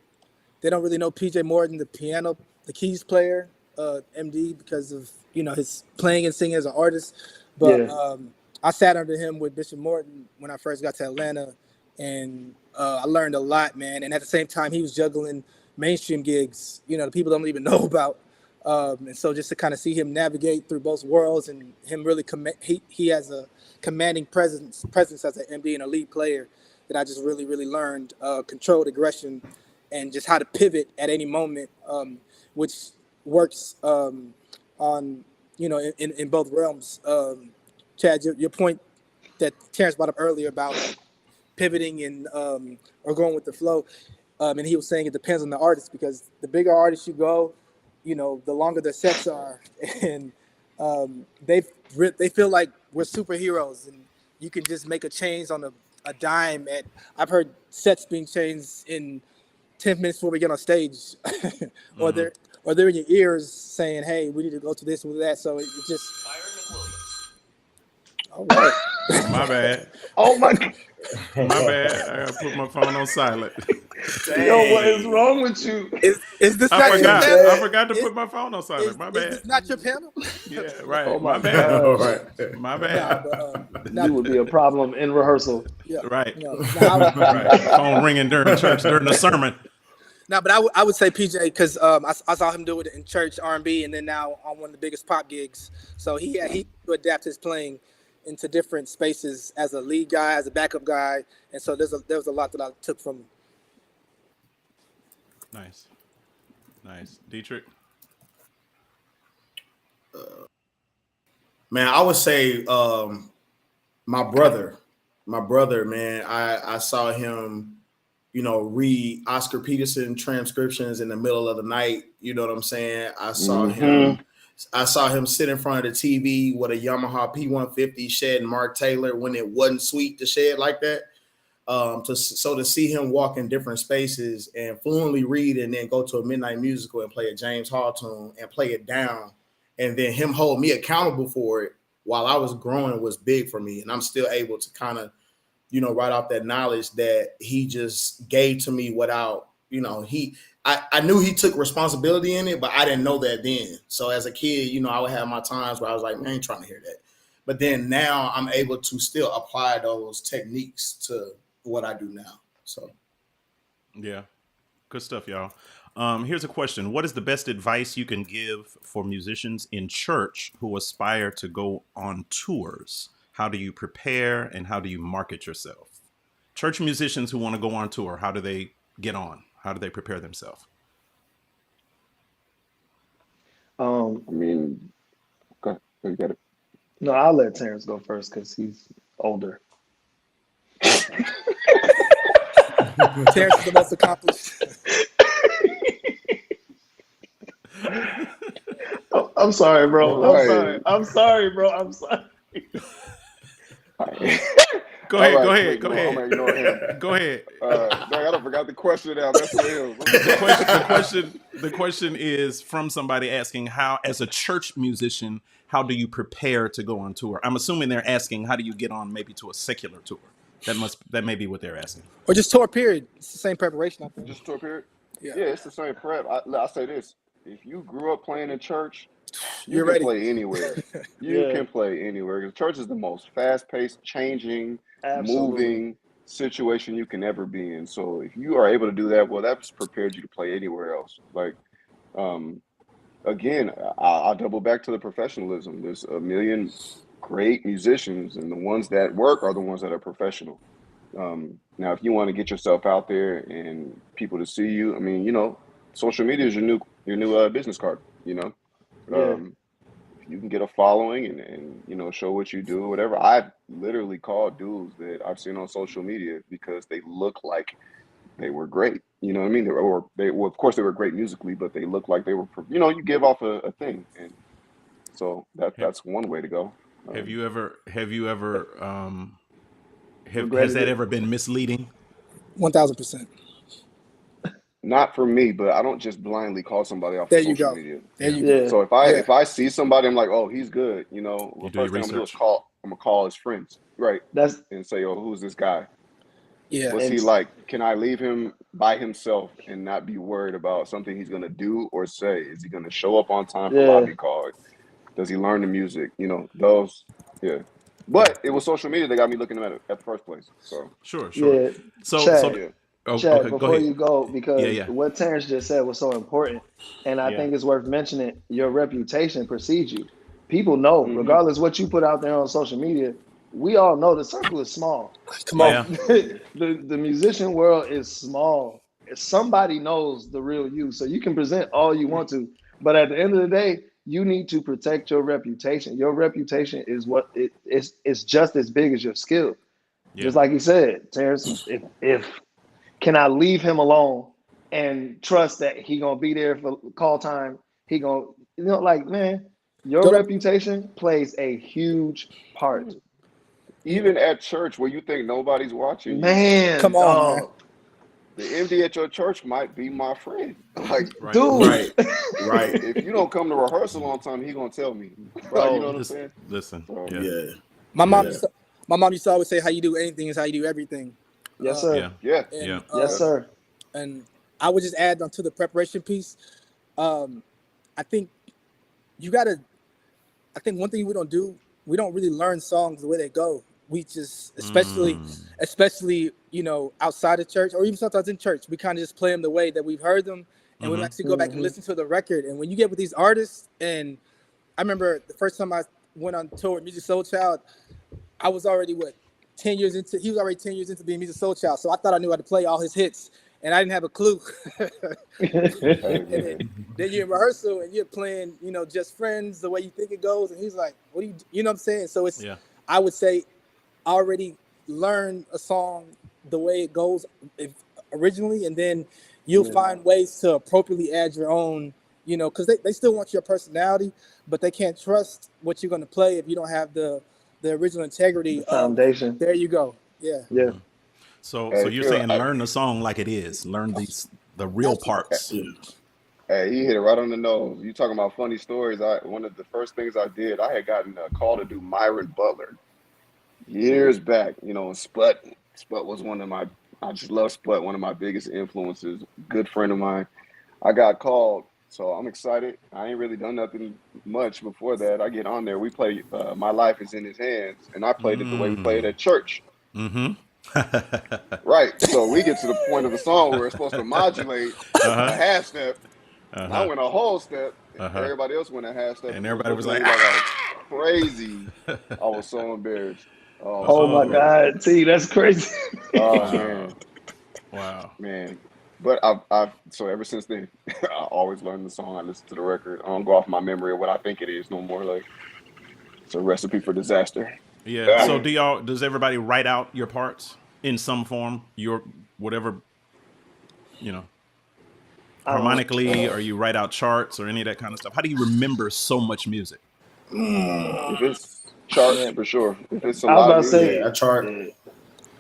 E: they don't really know PJ Morton, the keys player, MD, because of his playing and singing as an artist. But
A: Yeah,
E: I sat under him with Bishop Morton when I first got to Atlanta, and I learned a lot, man. And at the same time, he was juggling mainstream gigs, the people don't even know about. And so just to kind of see him navigate through both worlds, and him really he has a commanding presence as an MD and a lead player, that I just really learned controlled aggression and just how to pivot at any moment, which works on in both realms. Chad, your point that Terrence brought up earlier about pivoting and or going with the flow, and he was saying it depends on the artist, because the bigger artists you go, the longer their sets are, and they feel like we're superheroes, and you can just make a change on a dime. I've heard sets being changed in 10 minutes before we get on stage, or they're in your ears saying, "Hey, we need to go to this and that." So it just. All right.
C: My bad.
A: Oh my God.
C: My bad. I gotta put my phone on silent.
A: Yo, what is wrong with you?
E: Is this
C: I
E: not your
C: forgot.
E: panel?
C: I forgot to put my phone on silent. My
E: Is
C: bad.
E: this not your panel?
C: Yeah, right.
A: Oh
C: my
A: my
C: bad.
A: God.
B: All right.
C: My
E: Nah,
C: bad.
E: but,
A: You would be a problem in rehearsal.
E: yeah,
C: Right.
E: no,
C: Right. Phone ringing during church during the sermon.
E: but I would say PJ, because I saw him do it in church R&B, and then now on one of the biggest pop gigs. So he to adapt his playing into different spaces as a lead guy, as a backup guy, and so there was a lot that I took from.
C: Nice. Dietrich.
B: Man, I would say my brother, man. I saw him, read Oscar Peterson transcriptions in the middle of the night. You know what I'm saying? I saw him sit in front of the TV with a Yamaha P150 shedding Mark Taylor when it wasn't sweet to shed like that. To see him walk in different spaces and fluently read, and then go to a midnight musical and play a James Hall tune and play it down, and then him hold me accountable for it while I was growing was big for me. And I'm still able to kind of, write off that knowledge that he just gave to me without, I knew he took responsibility in it, but I didn't know that then. So as a kid, I would have my times where I was like, man, I ain't trying to hear that. But then now I'm able to still apply those techniques to what I do now. So
C: Yeah. Good stuff, y'all. Here's a question. What is the best advice you can give for musicians in church who aspire to go on tours? How do you prepare and how do you market yourself? Church musicians who want to go on tour, how do they get on? How do they prepare themselves?
D: I mean, go ahead, you got it.
A: No, I'll let Terrence go first because he's older.
E: Terrence is the most accomplished.
A: Oh, I'm sorry, bro.
D: Right.
A: I'm sorry, bro. I'm sorry.
C: Go ahead.
D: All
C: Go
D: right,
C: ahead.
D: wait,
C: Go
D: I'm
C: ahead.
D: gonna ignore him.
C: Go ahead.
D: I forgot the question now. That's what it is.
C: The question is from somebody asking, how, as a church musician, how do you prepare to go on tour? I'm assuming they're asking, how do you get on maybe to a secular tour? That may be what they're asking.
E: Or just tour period. It's the same preparation, I think.
D: Just tour period.
E: Yeah.
D: Yeah, it's the same prep. I say this: if you grew up playing in church, you
E: You're
D: can
E: ready.
D: play anywhere. You
A: Yeah.
D: can play anywhere. Because church is the most fast-paced, changing,
A: Absolutely.
D: moving situation you can ever be in. So if you are able to do that, well, that's prepared you to play anywhere else. Like, again, I'll double back to the professionalism. There's a million great musicians, and the ones that work are the ones that are professional. Now, if you want to get yourself out there and people to see you, I mean, social media is your new business card.
A: Yeah.
D: If you can get a following and show what you do, whatever. I've literally called dudes that I've seen on social media because they look like they were great. You know what I mean? Well, of course they were great musically, but they look like they were. You give off a thing, and so that's one way to go.
C: Have you ever has
A: Regretted
C: that
A: it?
C: ever been misleading?
E: 1,000%.
D: Not for me, but I don't just blindly call somebody off
E: There
D: of
E: you
D: social
E: go.
D: media.
E: There you
A: Yeah.
E: go.
D: So if I see somebody, I'm like, oh, he's good. The
C: do your
D: first thing I'm gonna do is
C: research.
D: I'm gonna call his friends, right,
A: That's
D: and say, oh, who's this guy?
E: Yeah.
D: What's he
A: and
D: like? Can I leave him by himself and not be worried about something he's gonna do or say? Is he gonna show up on time for
A: yeah.
D: lobby call? Does he learn the music? Those, yeah. But it was social media that got me looking at it at the first place. So
C: Sure.
A: Yeah.
C: So
A: Chad,
D: yeah,
A: Chad,
C: okay, go
A: before
C: ahead.
A: you go, because
C: Yeah.
A: what Terrence just said was so important, and I
C: Yeah.
A: think it's worth mentioning. Your reputation precedes you. People know,
D: hmm
A: regardless what you put out there on social media. We all know the circle is small.
E: Come on.
C: Yeah.
A: The musician world is small. Somebody knows the real you, so you can present all you want to, but at the end of the day, you need to protect your reputation. Your reputation is what it's just as big as your skill.
C: Yeah.
A: Just like he said, Terrence, if can I leave him alone and trust that he gonna be there for call time? He gonna, like, man, your
E: Don't-
A: reputation plays a huge part.
D: Even at church where you think nobody's watching you,
A: Man,
E: Come on, man.
A: dog,
D: the MD at your church might be my friend. Like,
C: Right.
A: dude,
B: Right. Right.
D: if you don't come to rehearsal on time, he gonna tell me.
A: Bro,
D: You know what I'm
C: Listen,
D: saying?
C: listen.
D: So,
C: Yeah.
B: Yeah.
E: My mom,
B: Yeah.
E: used to, my mom used to always say, "How you do anything is how you do everything."
A: yes,
E: Uh,
A: sir.
C: Yeah.
D: yeah.
E: and,
C: Yeah.
A: Yes, sir.
E: And I would just add onto the preparation piece. I think you gotta. I think one thing we don't do, we don't really learn songs the way they go. We just, especially outside of church or even sometimes in church, we kind of just play them the way that we've heard them, and we don't actually go back and listen to the record. And when you get with these artists, and I remember the first time I went on tour with Music Soul Child, I was already 10 years into. He was already 10 years into being Music Soul Child, so I thought I knew how to play all his hits, and I didn't have a clue.
D: Hey,
E: And then you're in rehearsal and you're playing, Just Friends the way you think it goes, and he's like, "What do you know what I'm saying?" So it's,
C: Yeah.
E: I would say, already learn a song the way it goes originally, and then you'll find ways to appropriately add your own, because they still want your personality, but they can't trust what you're going to play if you don't have the original integrity of,
A: Foundation.
E: there you go. Yeah.
A: Yeah.
C: So
D: Hey,
C: you're
D: Phil,
C: saying learn the song like it is. Learn the real parts.
B: Yeah.
D: Hey, he hit it right on the nose. You talking about funny stories? One of the first things I did, I had gotten a call to do Myron Butler years back. And Sput was one of my. I just love Sput, one of my biggest influences. Good friend of mine. I got called, so I'm excited. I ain't really done nothing much before that. I get on there. We play My Life Is in His Hands, and I played it the way we play it at church.
C: Mm-hmm.
D: Right. So we get to the point of the song where it's supposed to modulate a half step. And I went a whole step. And everybody else went a half step.
C: And everybody was like,
D: I was crazy. I was so embarrassed.
A: Oh my God, T, that's crazy.
D: Oh man.
C: Wow.
D: Man. But so ever since then, I always learn the song. I listen to the record. I don't go off my memory of what I think it is no more. Like, it's a recipe for disaster.
C: Yeah. So does everybody write out your parts in some form? Your whatever, harmonically, or you write out charts or any of that kind of stuff? How do you remember so much music?
D: If it's charts, for sure. If it's a
A: I was
D: lot
A: about
D: of
A: to
D: music,
A: say,
B: Yeah. A chart.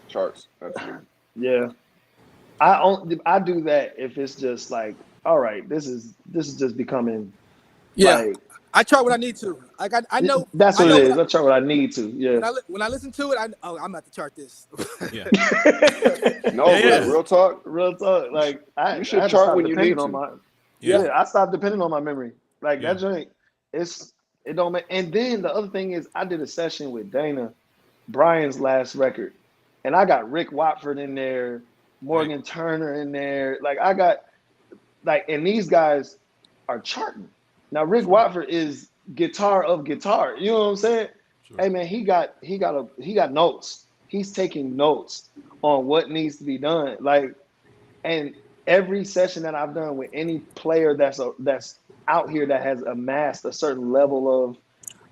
D: charts. Absolutely.
A: yeah. I do that if it's just like, all right, this is just becoming,
E: Yeah.
A: like,
E: I try what I need to. Like I know
A: that's
E: I
A: what
E: know
A: it is.
E: when
A: I try what I need to. Yeah.
E: when I listen to it, I'm at to chart this.
C: Yeah.
D: No,
C: Yeah.
D: real talk.
A: Real talk. Like
D: You should
A: I had to
D: chart
A: stop
D: when you
A: depending
D: need
A: on
D: to.
A: my.
C: Yeah.
A: Yeah, I stopped depending on my memory. Like
C: Yeah.
A: that joint, it don't make. And then the other thing is, I did a session with Dana, Brian's last record, and I got Rick Watford in there, Morgan Turner in there. Like I got, and these guys are charting. Now Rick Watford is guitar of guitar. You know what I'm saying?
C: Sure.
A: Hey man, he got notes. He's taking notes on what needs to be done. Like, and every session that I've done with any player that's out here that has amassed a certain level of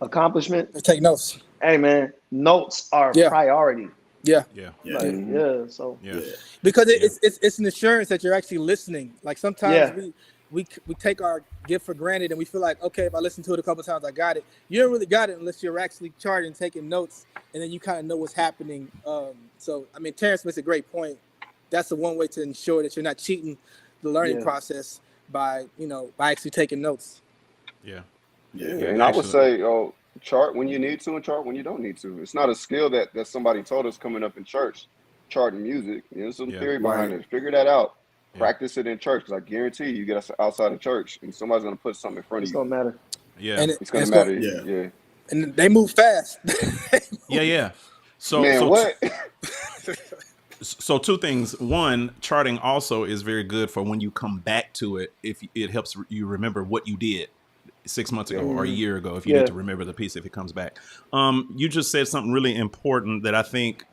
A: accomplishment,
E: Take notes.
A: hey man, notes are priority.
E: Yeah.
C: Yeah.
B: Yeah.
A: Like, so
C: Yeah.
E: Because it's an assurance that you're actually listening. Like sometimes we take our gift for granted and we feel like, okay, if I listen to it a couple of times, I got it. You don't really got it unless you're actually charting, taking notes, and then you kind of know what's happening. So I mean, Terrence makes a great point. That's the one way to ensure that you're not cheating the learning process by actually taking notes.
C: Yeah.
D: Yeah, and I would say, chart when you need to and chart when you don't need to. It's not a skill that somebody told us coming up in church, charting music. There's some theory behind it. Figure that out.
C: Yeah.
D: Practice it in church, because I guarantee you get us outside of church and somebody's going to put something in front of
A: it's
D: you.
A: gonna matter.
C: Yeah.
E: And
D: It's going to matter. Yeah.
E: And they move fast.
C: Yeah. So
D: Man, what?
C: So two things. One, charting also is very good for when you come back to it. If it helps you remember what you did 6 months ago or a year ago, if you need to remember the piece, if it comes back. You just said something really important that I think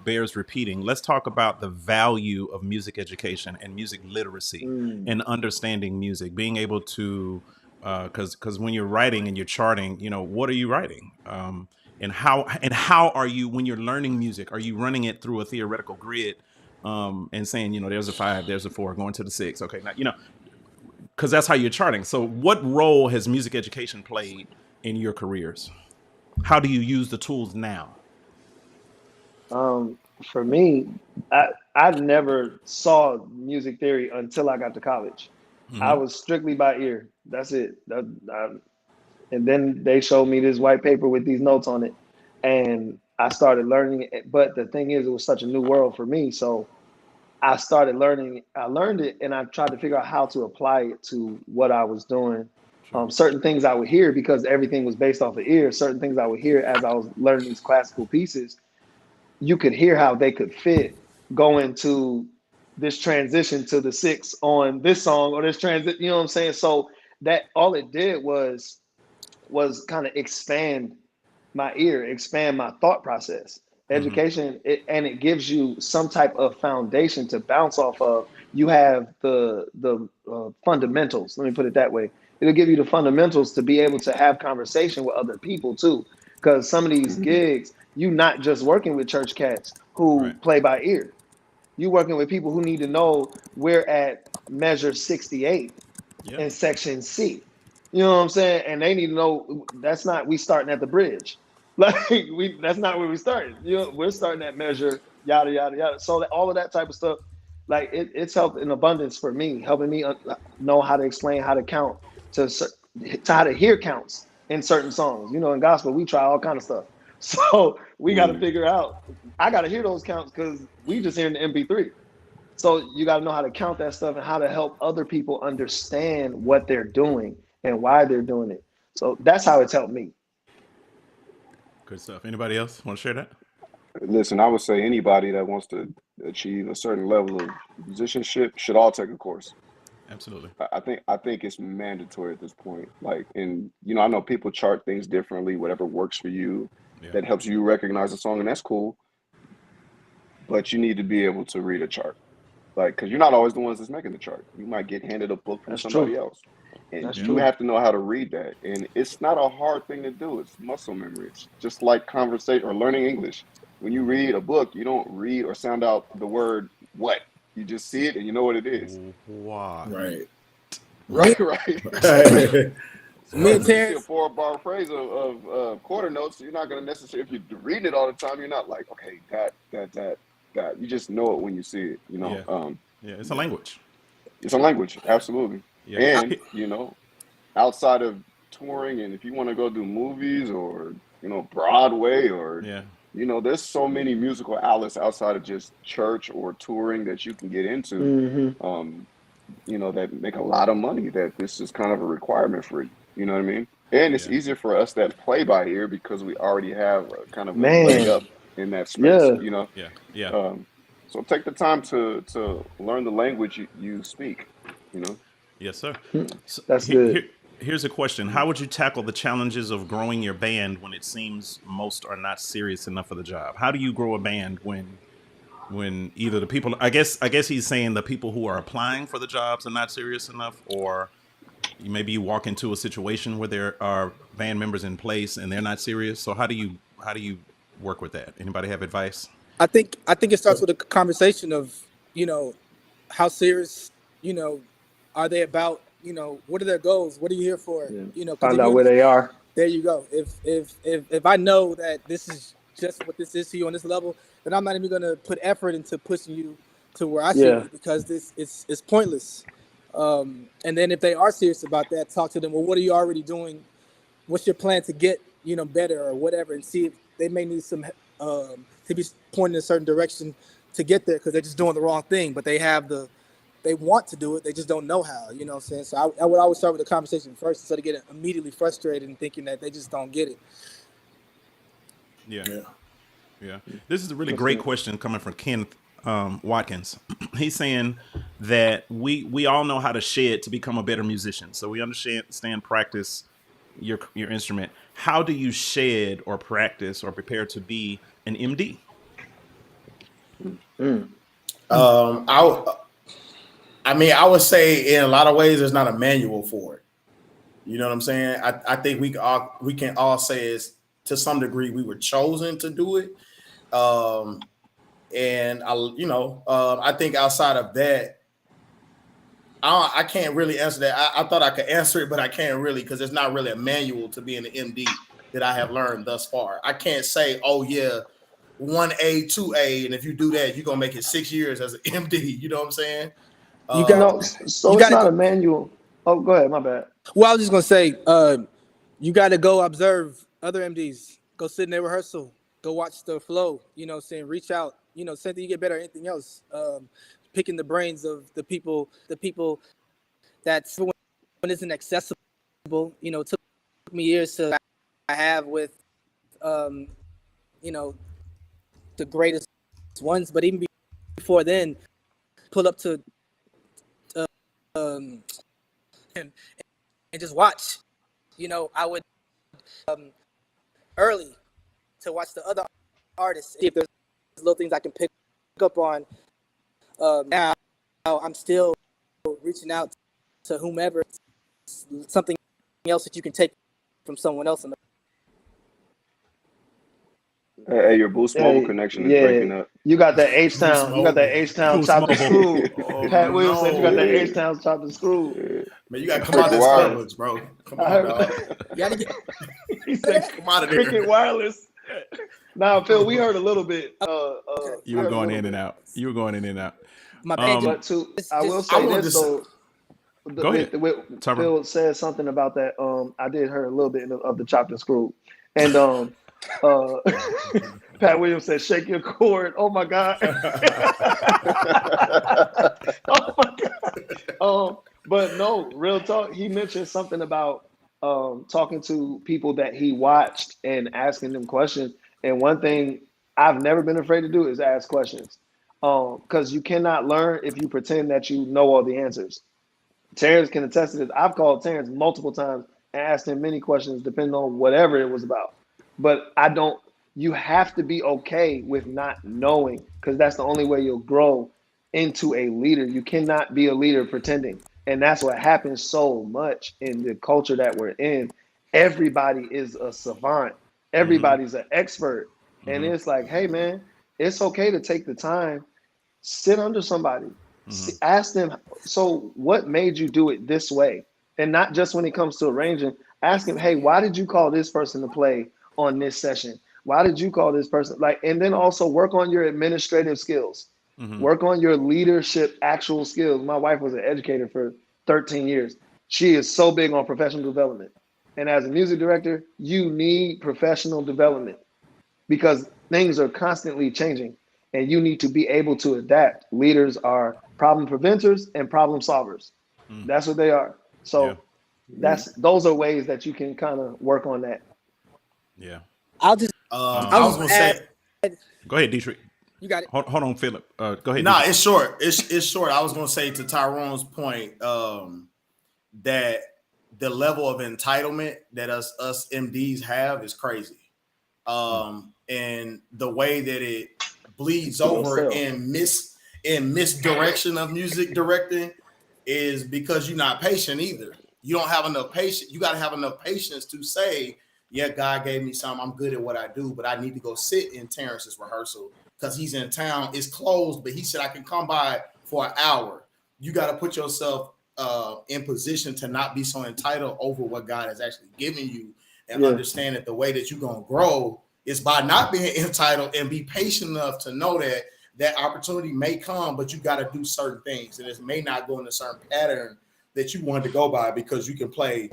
C: bears repeating. Let's talk about the value of music education and music literacy and understanding music, being able to because when you're writing and you're charting, what are you writing? And how are you, when you're learning music, are you running it through a theoretical grid, and saying, there's a 5, there's a 4, going to the 6. Okay, now, because that's how you're charting. So what role has music education played in your careers? How do you use the tools now?
A: For me, I never saw music theory until I got to college. I
C: Mm-hmm.
A: was strictly by ear. That's it. And then they showed me this white paper with these notes on it, and I started learning it. But the thing is, it was such a new world for me. So I started learning. I learned it, and I tried to figure out how to apply it to what I was doing.
C: Sure.
A: Certain things I would hear, because everything was based off of ear. Certain things I would hear as I was learning these classical pieces, you could hear how they could fit going to this transition to the 6 on this song, or this transit. You know what I'm saying? So that all it did was kind of expand my ear, expand my thought process.
C: Mm-hmm.
A: Education, and it gives you some type of foundation to bounce off of. You have the fundamentals. Let me put it that way. It'll give you the fundamentals to be able to have conversation with other people too. Because some of these
D: Mhm.
A: gigs, you not just working with church cats who
C: Right.
A: play by ear. You working with people who need to know we're at measure 68
C: Yeah.
A: in section C. You know what I'm saying? And they need to know that's not we starting at the bridge. Like that's not where we started. We're starting at measure yada yada yada. So that, all of that type of stuff, like it's helped in abundance for me, helping me know how to explain how to count to how to hear counts in certain songs. In gospel we try all kind of stuff. So we got to
D: Mm.
A: figure out. I got to hear those counts because we just hearing the MP3. So you got to know how to count that stuff and how to help other people understand what they're doing and why they're doing it. So that's how it's helped me.
C: Good stuff. Anybody else want to share that?
D: Listen, I would say anybody that wants to achieve a certain level of musicianship should all take a course.
C: Absolutely.
D: I think it's mandatory at this point. Like, and I know people chart things differently, whatever works for you,
C: Yeah.
D: that helps you recognize a song, and that's cool. But you need to be able to read a chart, like, because you're not always the ones that's making the chart. You might get handed a book from
A: That's
D: somebody
A: true.
D: else, and
A: That's
C: Yeah.
D: you
A: true.
D: have to know how to read that. And it's not a hard thing to do. It's muscle memory. It's just like conversation or learning English. When you read a book, you don't read or sound out the word what. You just see it and you know what it is.
C: Why?
B: Right.
E: Me,
D: Right.
B: Right.
E: me
D: So
E: and
D: when you see a
E: Terrence,
D: 4-bar phrase of quarter notes, you're not going to necessarily, if you're reading it all the time, you're not like, okay, that. You just know it when you see it.
C: Yeah. Yeah. It's a language.
D: It's a language, absolutely.
C: Yeah.
D: And outside of touring, and if you want to go do movies or Broadway or
C: Yeah.
D: there's so many musical outlets outside of just church or touring that you can get into.
A: Hmm.
D: Um, that make a lot of money, that this is kind of a requirement for you. You know what I mean? And it's
C: Yeah.
D: easier for us that play by ear because we already have a kind of a leg
A: Man,
D: up in that space,
A: yeah,
C: Yeah. Yeah.
D: Um, so take the time to learn the language you speak, you know?
C: Yes, sir. So
A: that's good.
C: here's a question: how would you tackle the challenges of growing your band when it seems most are not serious enough for the job? How do you grow a band when either the people, I guess he's saying the people who are applying for the jobs are not serious enough, or maybe you walk into a situation where there are band members in place and they're not serious. So how do you work with that? Anybody have advice?
E: I think it starts with a conversation of, you know, how serious, you know, are they about, what are their goals? What are you here for?
A: Yeah.
E: Because
A: Find
E: if
A: out
E: you're
A: where they are.
E: there, you go. If I know that this is just what this is to you on this level, then I'm not even gonna put effort into pushing you to where I should
A: Yeah.
E: be, because this it's pointless. And then if they are serious about that, talk to them. Well, what are you already doing? What's your plan to get better or whatever, and see if they may need some to be pointed in a certain direction to get there, because they're just doing the wrong thing, but they want to do it, they just don't know how. You know what I'm saying? So I would always start with the conversation first, instead of getting immediately frustrated and thinking that they just don't get it.
C: Yeah.
B: Yeah.
C: Yeah. This is a really
A: That's
C: great
A: good.
C: question coming from Kenneth Watkins. He's saying that we all know how to shed to become a better musician. So we understand practice your instrument. How do you shed or practice or prepare to be an MD?
A: Mm.
B: I mean, I would say in a lot of ways there's not a manual for it. You know what I'm saying? I think we can all say is to some degree we were chosen to do it. And I think outside of that, I can't really answer that. I thought I could answer it, but I can't really because there's not really a manual to being an MD that I have learned thus far. I can't say, oh yeah, 1A, 2A, and if you do that, you're gonna make it 6 years as an MD. You know what I'm saying?
E: You got
A: No, so
E: you
A: it's
E: gotta
A: not
E: go.
A: a manual. Oh, go ahead. My bad.
E: Well, I was just gonna say, you got to go observe other MDs. Go sit in their rehearsal. Go watch the flow. You know, what I'm saying, reach out. You know, same thing. You get better at anything else. Picking the brains of the people that's when isn't accessible. You know, it took me years to I have with, you know, the greatest ones. But even before then, pull up to and just watch. You know, I would early to watch the other artists, see if there's little things I can pick up on. Now I'm still reaching out to whomever, something else that you can take from someone else.
D: Hey, your Boost Mobile connection is breaking up.
A: You got that H-Town. You got that H-Town
C: Boost
A: chopped and
C: Mobile.
A: screwed.
B: Oh,
A: Pat Williams said you got that
D: no.
A: H-Town chopped and screwed.
B: Man, you gotta come out of this Starbucks, bro. Come on, dog.
E: You gotta get,
A: He said,
B: Come out of there.
A: Cricket Wireless. Now, Phil, we heard a little bit.
C: You were going in and out. You were going in and out.
E: my bad.
A: But I will
E: just-
A: say
B: I wanted
A: this
B: to
A: though.
C: Go ahead, Tyrone.
A: Phil said something about that. I did hear a little bit of the chopped and screwed, and Pat Williams said, "Shake your cord." Oh my god. Oh my god. But no, real talk. He mentioned something about talking to people that he watched and asking them questions. And one thing I've never been afraid to do is ask questions. Because you cannot learn if you pretend that you know all the answers. Terrence can attest to this. I've called Terrence multiple times and asked him many questions depending on whatever it was about. But you have to be okay with not knowing because that's the only way you'll grow into a leader. You cannot be a leader pretending. And that's what happens so much in the culture that we're in. Everybody is a savant. Everybody's an expert. And it's like, hey man, it's okay to take the time, sit under somebody, ask them, so what made you do it this way? And not just when it comes to arranging, ask him, hey, why did you call this person to play on this session? Why did you call this person? And then also work on your administrative skills. Work on your leadership actual skills. My wife was an educator for 13 years. She is so big on professional development. And as a music director, you need professional development because things are constantly changing and you need to be able to adapt. Leaders are problem preventers and problem solvers. That's what they are. So those are ways that you can kind of work on that.
C: Yeah.
E: I'll just
B: I was gonna say.
C: Go ahead, Dietrich.
E: you got it.
C: Hold on, Philip. Go ahead.
B: Nah,
C: Dietrich.
B: it's short. It's short. I was gonna say to Tyrone's point that the level of entitlement that us MDs have is crazy, and the way that it bleeds over in misdirection of music directing is because you're not patient either. You don't have enough patience. You got to have enough patience to say, yeah, God gave me something. I'm good at what I do, but I need to go sit in Terrence's rehearsal because he's in town. It's closed, but he said I can come by for an hour. You got to put yourself in position to not be so entitled over what God has actually given you and understand that the way that you're going to grow is by not being entitled and be patient enough to know that that opportunity may come, but you got to do certain things. And it may not go in a certain pattern that you wanted to go by because you can play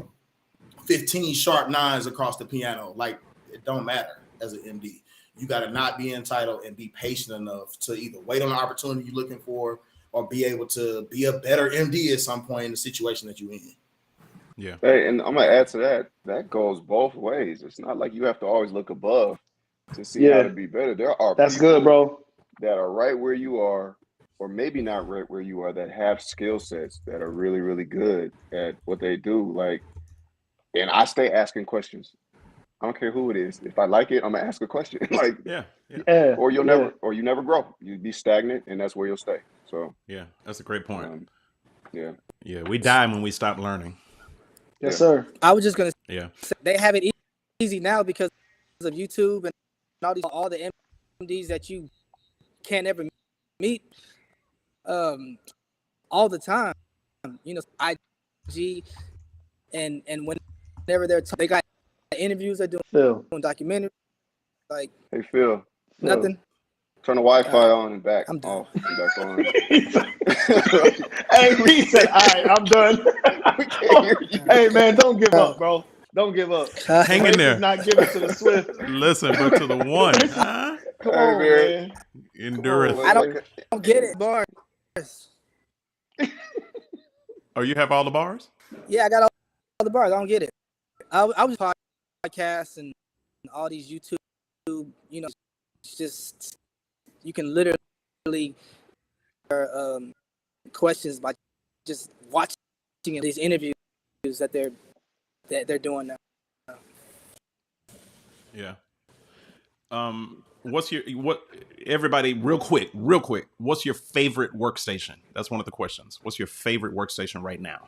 B: 15 sharp nines across the piano. Like, it don't matter as an MD. You got to not be entitled and be patient enough to either wait on the opportunity you're looking for or be able to be a better MD at some point in the situation that you're in.
C: Yeah.
D: Hey, and I'm gonna add to that. That goes both ways. It's not like you have to always look above to see how to be better. There are
A: That's
D: people
A: good, bro.
D: that are right where you are, or maybe not right where you are, that have skill sets that are really, really good at what they do. Like, and I stay asking questions. I don't care who it is. If I like it, I'm gonna ask a question. Like, or you never grow. You be stagnant, and that's where you'll stay. So
C: yeah, that's a great point.
D: Yeah,
C: we die when we stop learning.
A: Yes,
D: Yeah.
A: sir.
E: I was just gonna
C: Yeah.
E: say they have it easy now because of YouTube and all the MDs that you can't ever meet all the time. You know, IG and whenever they got interviews, they're
A: Phil.
E: doing documentaries, like
D: Hey Phil,
E: nothing.
D: turn the Wi-Fi on and back
E: I'm done.
D: off and back on.
A: Hey, he said, "All right, I'm done."
D: We can't hear you.
A: Hey, man, don't give up, bro. Don't give up.
C: Hang in
A: Race
C: there.
A: is not given to the swift.
C: Listen, but to the one,
A: Race is-
C: huh?
A: Come
D: Hey,
A: on,
D: man.
A: man.
C: Endureth.
E: I don't-
D: Like
E: I don't get it, bars.
C: Oh, you have all the bars?
E: Yeah, I got all the bars. I don't get it. I was podcasts and all these YouTube, you know, it's just you can literally questions by just watching these interviews that they're doing now.
C: Yeah. What everybody real quick, what's your favorite workstation? That's one of the questions. What's your favorite workstation right now?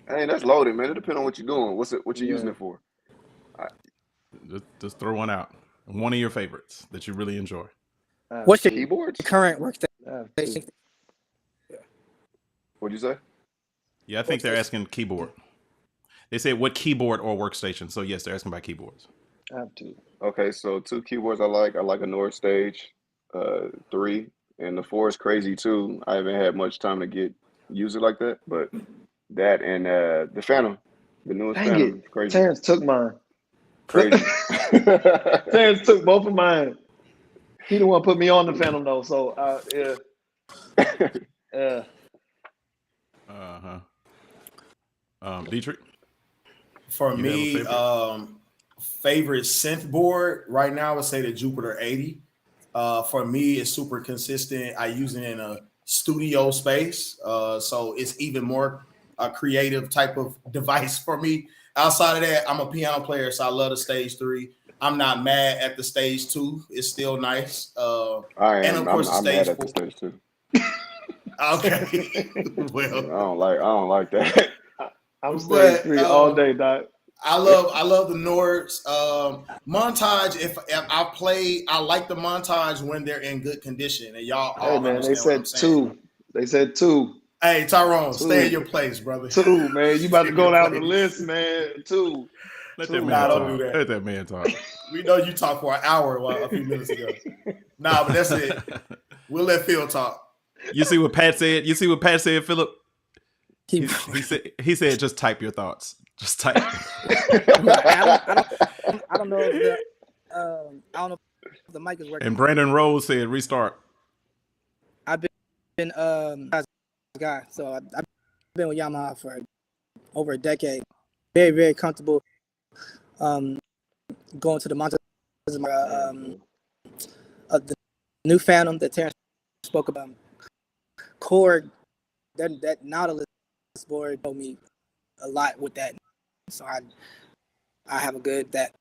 D: hey, that's loaded, man. It depends on what you're doing. What you
A: Yeah.
D: using it for?
C: Just throw one out. One of your favorites that you really enjoy.
E: What's your
D: Keyboards?
E: current workstation?
D: What'd you say?
C: Yeah, I think they're asking keyboard. They said what keyboard or workstation. So yes, they're asking about keyboards.
A: I have to.
D: Okay, so 2 keyboards I like. I like a Nord Stage 3, and the 4 is crazy too. I haven't had much time to use it like that, but that and the Phantom, the newest
A: Dang
D: Phantom,
A: it.
D: is crazy.
A: Terrence took mine.
D: Crazy.
A: Terrence took both of mine. He the one put me on the Phantom though, so yeah.
C: Dietrich?
B: For
C: You
B: me,
C: have a
B: favorite synth board right now, I would say the Jupiter 80. For me, it's super consistent. I use it in a studio space, so it's even more a creative type of device for me. Outside of that, I'm a piano player, so I love the Stage 3. I'm not mad at the Stage 2. It's still nice.
D: I
B: And
D: am.
B: of course,
D: I'm
B: the
D: mad
B: Stage
D: at
B: 4.
D: the Stage 2.
B: Okay.
D: I
B: Well,
D: don't like that.
A: I'm Stage
B: But,
A: 3 all day, Doc.
B: I love the Nords. Montage. If I like the montage when they're in good condition, and y'all
A: Hey
B: all
A: man, they
B: understand what I'm
A: said
B: saying.
A: 2. They said 2.
B: Hey, Tyrone,
A: 2.
B: stay in your place, brother.
A: 2, man. You about to
B: Stay in
A: go
B: your
A: down the
B: place.
A: list, man. 2.
C: Let
A: 2.
C: that man
B: Nah, don't
C: talk.
B: do that.
C: Let that man talk.
B: We know you talked for an hour a few minutes ago. Nah, but that's it. We'll let Phil talk.
C: You see what Pat said? You see what Pat said, Philip? He
E: Keyboard.
C: said just type your thoughts. Just type.
E: I don't know if the mic is working.
C: And Brandon Rose said restart.
E: I've been guy, so I've been with Yamaha for over a decade. Very, very comfortable. Going to the mountains. The new Phantom that Terrence spoke about. Korg, that Nautilus board told me a lot with that, so I have a good that.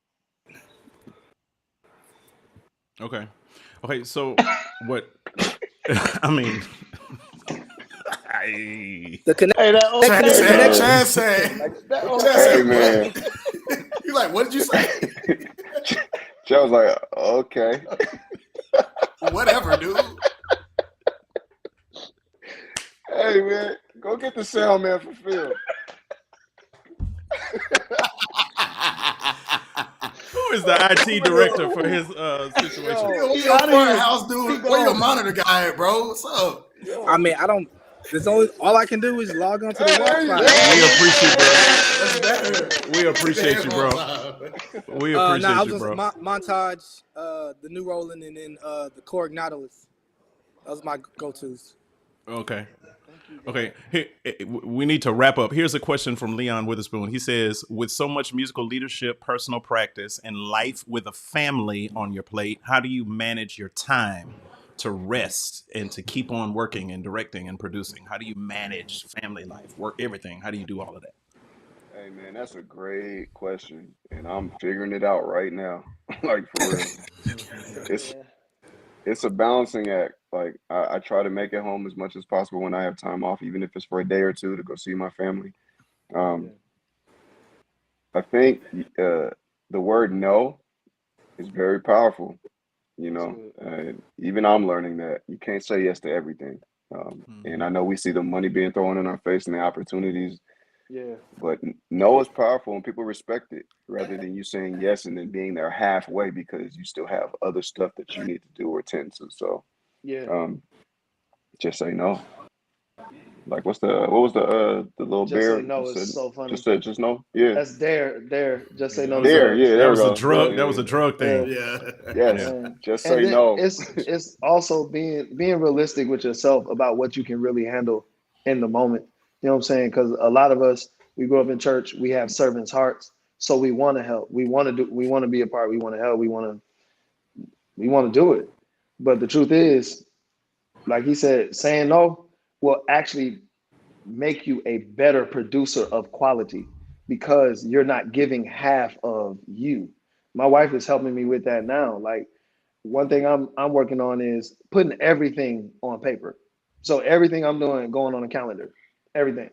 C: Okay. So what? I mean,
E: The connect.
A: Hey, that old
D: Hey man,
B: You like, what did you say?
D: Joe was like, okay.
B: Whatever, dude.
D: Hey man, go get the sound man for Phil.
C: who is the IT director for his situation?
B: Yo, we your courthouse, dude. Where your monitor guy at, bro? What's up?
E: I mean, I don't. There's only all I can do is log on to the Wi-Fi.
C: We appreciate you, bro. We appreciate
E: I
C: you,
E: was
C: bro.
E: Montage, the new Roland, and then the Korg Nautilus. Those are my go-tos.
C: Okay. We need to wrap up. Here's a question from Leon Witherspoon. He says, with so much musical leadership, personal practice, and life with a family on your plate, how do you manage your time to rest and to keep on working and directing and producing? How do you manage family life, work, everything? How do you do all of that?
D: Hey man, that's a great question, and I'm figuring it out right now. Like for real, it's a balancing act. Like I try to make it home as much as possible when I have time off, even if it's for a day or two to go see my family. I think the word no is very powerful. You
A: That's
D: know,
A: good.
D: even I'm learning that you can't say yes to everything. And I know we see the money being thrown in our face and the opportunities,
A: Yeah.
D: but no is powerful and people respect it rather than you saying yes and then being there halfway because you still have other stuff that you need to do or tend to. So
A: Yeah.
D: um, just say no. Like what was the little
A: Just say
D: bear that
A: no. It's
D: said
A: so funny.
D: just no? Yeah.
A: That's dare. Just say
C: Yeah,
A: no
C: that
A: to
C: was a
D: There,
A: drugs.
D: yeah,
C: that
D: there we
C: was a
D: go.
C: drug that
D: Yeah,
C: was a drug
A: Yeah.
C: thing.
B: Yeah.
C: Yeah.
D: yes.
A: And
D: Just
A: and
D: say
A: then
D: no.
A: it's also being realistic with yourself about what you can really handle in the moment. You know what I'm saying? Because a lot of us, we grew up in church, we have servants' hearts, so we want to help. We want to be a part. We want to help. We want to do it. But the truth is, like he said, saying no will actually make you a better producer of quality because you're not giving half of you. My wife is helping me with that now. Like one thing I'm working on is putting everything on paper. So everything I'm doing going on a calendar, everything,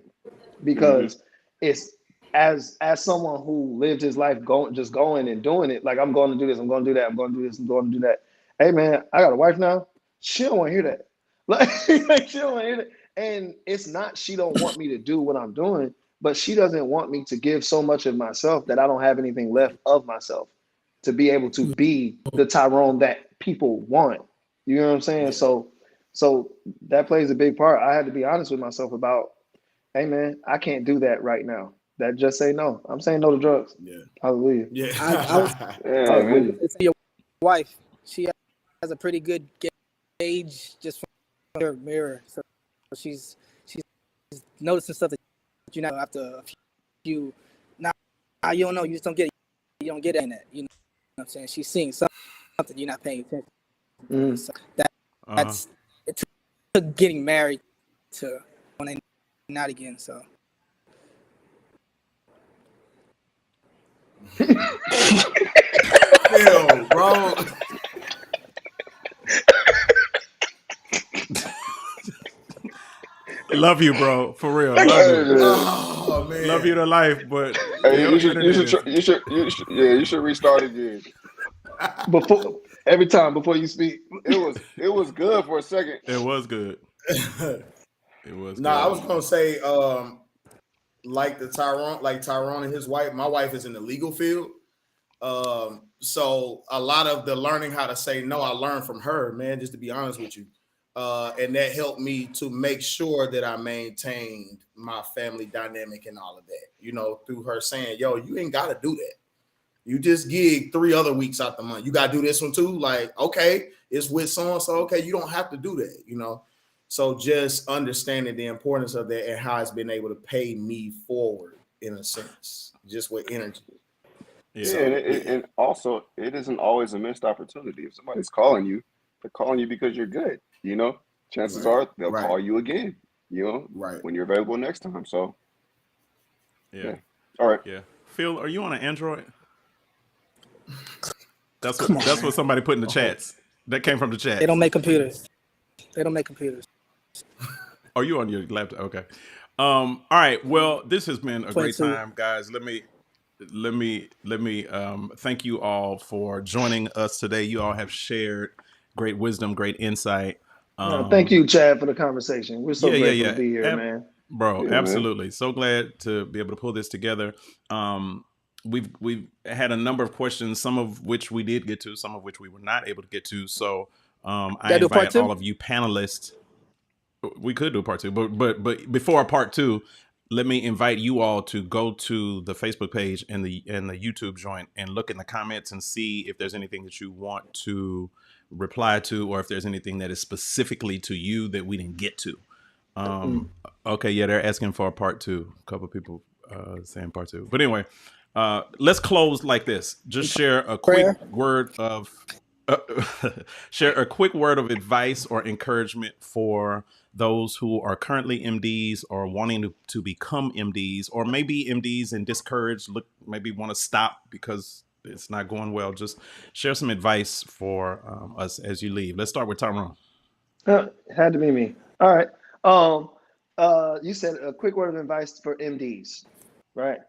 D: Hmm.
A: because it's as someone who lived his life going and doing it. Like I'm going to do this, I'm going to do that, I'm going to do this, I'm going to do that. Hey man, I got a wife now. She don't want to hear that. Like she don't want to hear that. And it's not she don't want me to do what I'm doing, but she doesn't want me to give so much of myself that I don't have anything left of myself to be able to be the Tyrone that people want. You know what I'm saying?
B: Yeah.
A: So that plays a big part. I had to be honest with myself about, hey man, I can't do that right now. That just say no. I'm saying no to drugs.
B: Yeah.
A: Hallelujah.
E: I was
B: Yeah.
D: Yeah, man.
A: Hallelujah.
E: to your wife. She has a pretty good gauge just from her mirror. So she's noticing stuff that you know after a few. Now you don't know. You just don't get it. You don't get it in that. You know what I'm saying? She's seeing something you're not paying attention to.
A: Mm.
E: So
C: Uh,
E: that's it took getting married to when they not again. So
B: Phil, bro.
C: love you, bro. For real, love
D: Hey,
C: you.
D: man.
B: Oh
C: Love you
B: man.
C: to life, but
D: Hey,
C: your internet is.
D: yeah, you should restart again.
A: Before every time before you speak.
D: It was good for a second.
C: It was good. It was
B: No, I
C: good.
B: was gonna say, like Tyrone and his wife. My wife is in the legal field. So a lot of the learning how to say no, I learned from her, man, just to be honest with you. And that helped me to make sure that I maintained my family dynamic and all of that, through her saying, yo, you ain't got to do that. You just gig 3 other weeks out the month. You got to do this one too. Like, okay, it's with so-and-so. Okay, you don't have to do that. So just understanding the importance of that and how it's been able to pay me forward in a sense, just with energy.
C: Yeah.
D: Yeah,
B: So yeah,
D: and also it isn't always a missed opportunity. If somebody's calling you, they're calling you because you're good. Chances
B: right,
D: are they'll
B: right,
D: call you again.
B: right.
D: When you're available next time. So
C: Yeah.
D: yeah, all right.
C: Yeah. Phil, are you on an Android?
E: come on,
C: That's what
E: man.
C: somebody put in the
B: Oh,
C: chats. That came from the
E: They don't
C: chats.
E: make computers. They don't make computers.
C: Are you on your laptop? Okay. All right. Well, this has been a great
E: 22.
C: time, guys. Let me thank you all for joining us today. You all have shared great wisdom, great insight.
A: No, thank
C: Um,
A: you, Chad, for the conversation. We're so
C: yeah, yeah,
A: grateful to
C: yeah.
A: be here, man.
C: Bro,
D: Yeah, man.
C: absolutely. So glad to be able to pull this together. Um, we've had a number of questions, some of which we did get to, some of which we were not able to get to. So I
E: Gotta do a part
C: invite all
E: two.
C: of you panelists. We could do a part two, but before a part two, let me invite you all to go to the Facebook page and the YouTube joint and look in the comments and see if there's anything that you want to reply to, or if there's anything that is specifically to you that we didn't get to.
A: Mm.
C: Um, okay, yeah, they're asking for a part two. A couple of people saying part two, but anyway, let's close like this. Just share a quick
E: Prayer.
C: word of uh, share a quick word of advice or encouragement for those who are currently MDs or wanting to become MDs, or maybe MDs and discouraged, maybe want to stop because it's not going well. Just share some advice for us as you leave. Let's start with Tyrone.
A: Had to be me. All right. You said a quick word of advice for MDs, right?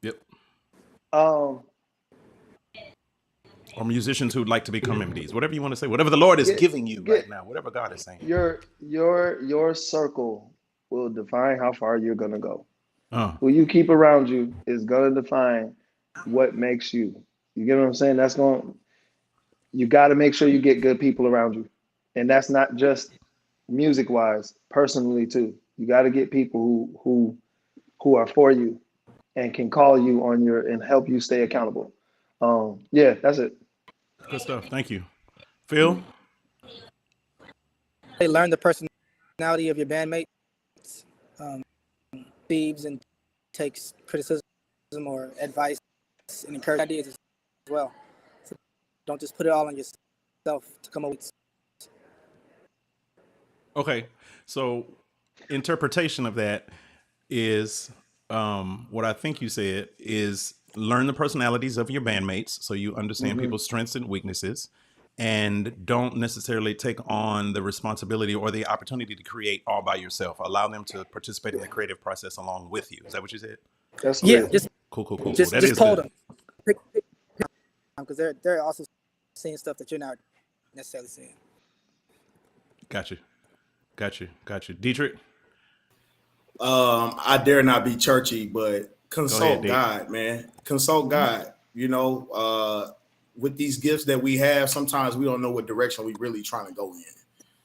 C: Yep.
A: Um,
C: Or musicians who'd like to become MDs, whatever you want to say, whatever the Lord is
A: get
C: giving you
A: get
C: right now, whatever God is saying.
A: your circle will define how far you're gonna go.
C: Uh,
A: Who you keep around you is gonna define what makes you. You get what I'm saying? You got to make sure you get good people around you, and that's not just music wise, personally too. You got to get people who are for you and can call you on your and help you stay accountable. Yeah, that's it.
C: good stuff. Thank you. Phil?
E: They learn the personality of your bandmates, um, thieves, and takes criticism or advice and encourage ideas as well. So don't just put it all on yourself to come up with.
C: Okay. So interpretation of that is what I think you said is learn the personalities of your bandmates so you understand
A: Hmm.
C: people's strengths and weaknesses and don't necessarily take on the responsibility or the opportunity to create all by yourself. Allow them to participate in the creative process along with you. Is that what you said?
A: That's
E: Yeah,
A: good.
C: Cool.
E: just
C: That is
E: poll
C: good.
E: them, because they're also seeing stuff that you're not necessarily seeing.
C: Got you. Dietrich,
B: I dare not be churchy, but
C: go ahead,
B: consult
C: D.
B: God, man. Consult God. You know, with these gifts that we have, sometimes we don't know what direction we really trying to go in.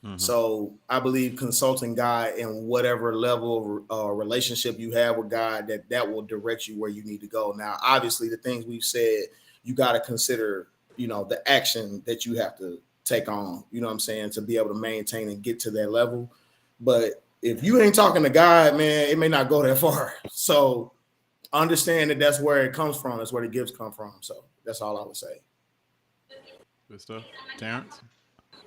C: Mhm.
B: So I believe consulting God in whatever level relationship you have with God, that will direct you where you need to go. Now, obviously, the things we've said, you got to consider, you know, the action that you have to take on, you know what I'm saying, to be able to maintain and get to that level. But if you ain't talking to God, man, it may not go that far. So understand that that's where it comes from. That's where the gifts come from. So that's all I would say.
C: Good stuff. Terrence?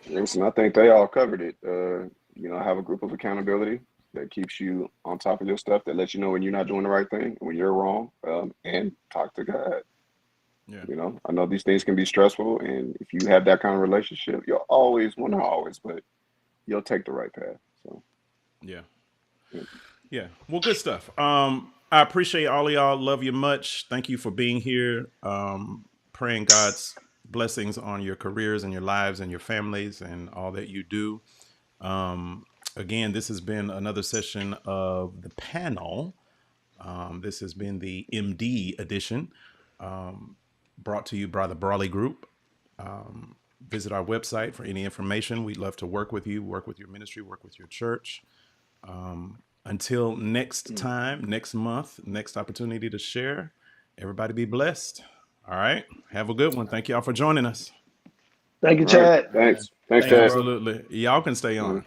D: Listen, I think they all covered it. You know, have a group of accountability that keeps you on top of your stuff, that lets you know when you're not doing the right thing, when you're wrong, and talk to God.
C: Yeah.
D: You know, I know these things can be stressful, and if you have that kind of relationship, you'll always, well, not always, but you'll take the right path. So,
C: Yeah.
D: yeah.
C: Yeah. Well, good stuff. I appreciate all of y'all. Love you much. Thank you for being here. Praying God's blessings on your careers and your lives and your families and all that you do. Again, this has been another session of the panel. This has been the MD edition, brought to you by the Brawley Group. Visit our website for any information. We'd love to work with you, work with your ministry, work with your church. Until next time, next month, next opportunity to share, everybody be blessed. All right. Have a good one. Thank y'all for joining us.
A: Thank you,
D: All right.
A: Chad.
D: Thanks. Thanks,
B: Thank you,
D: Chad.
B: bro.
C: Absolutely. Y'all can stay on.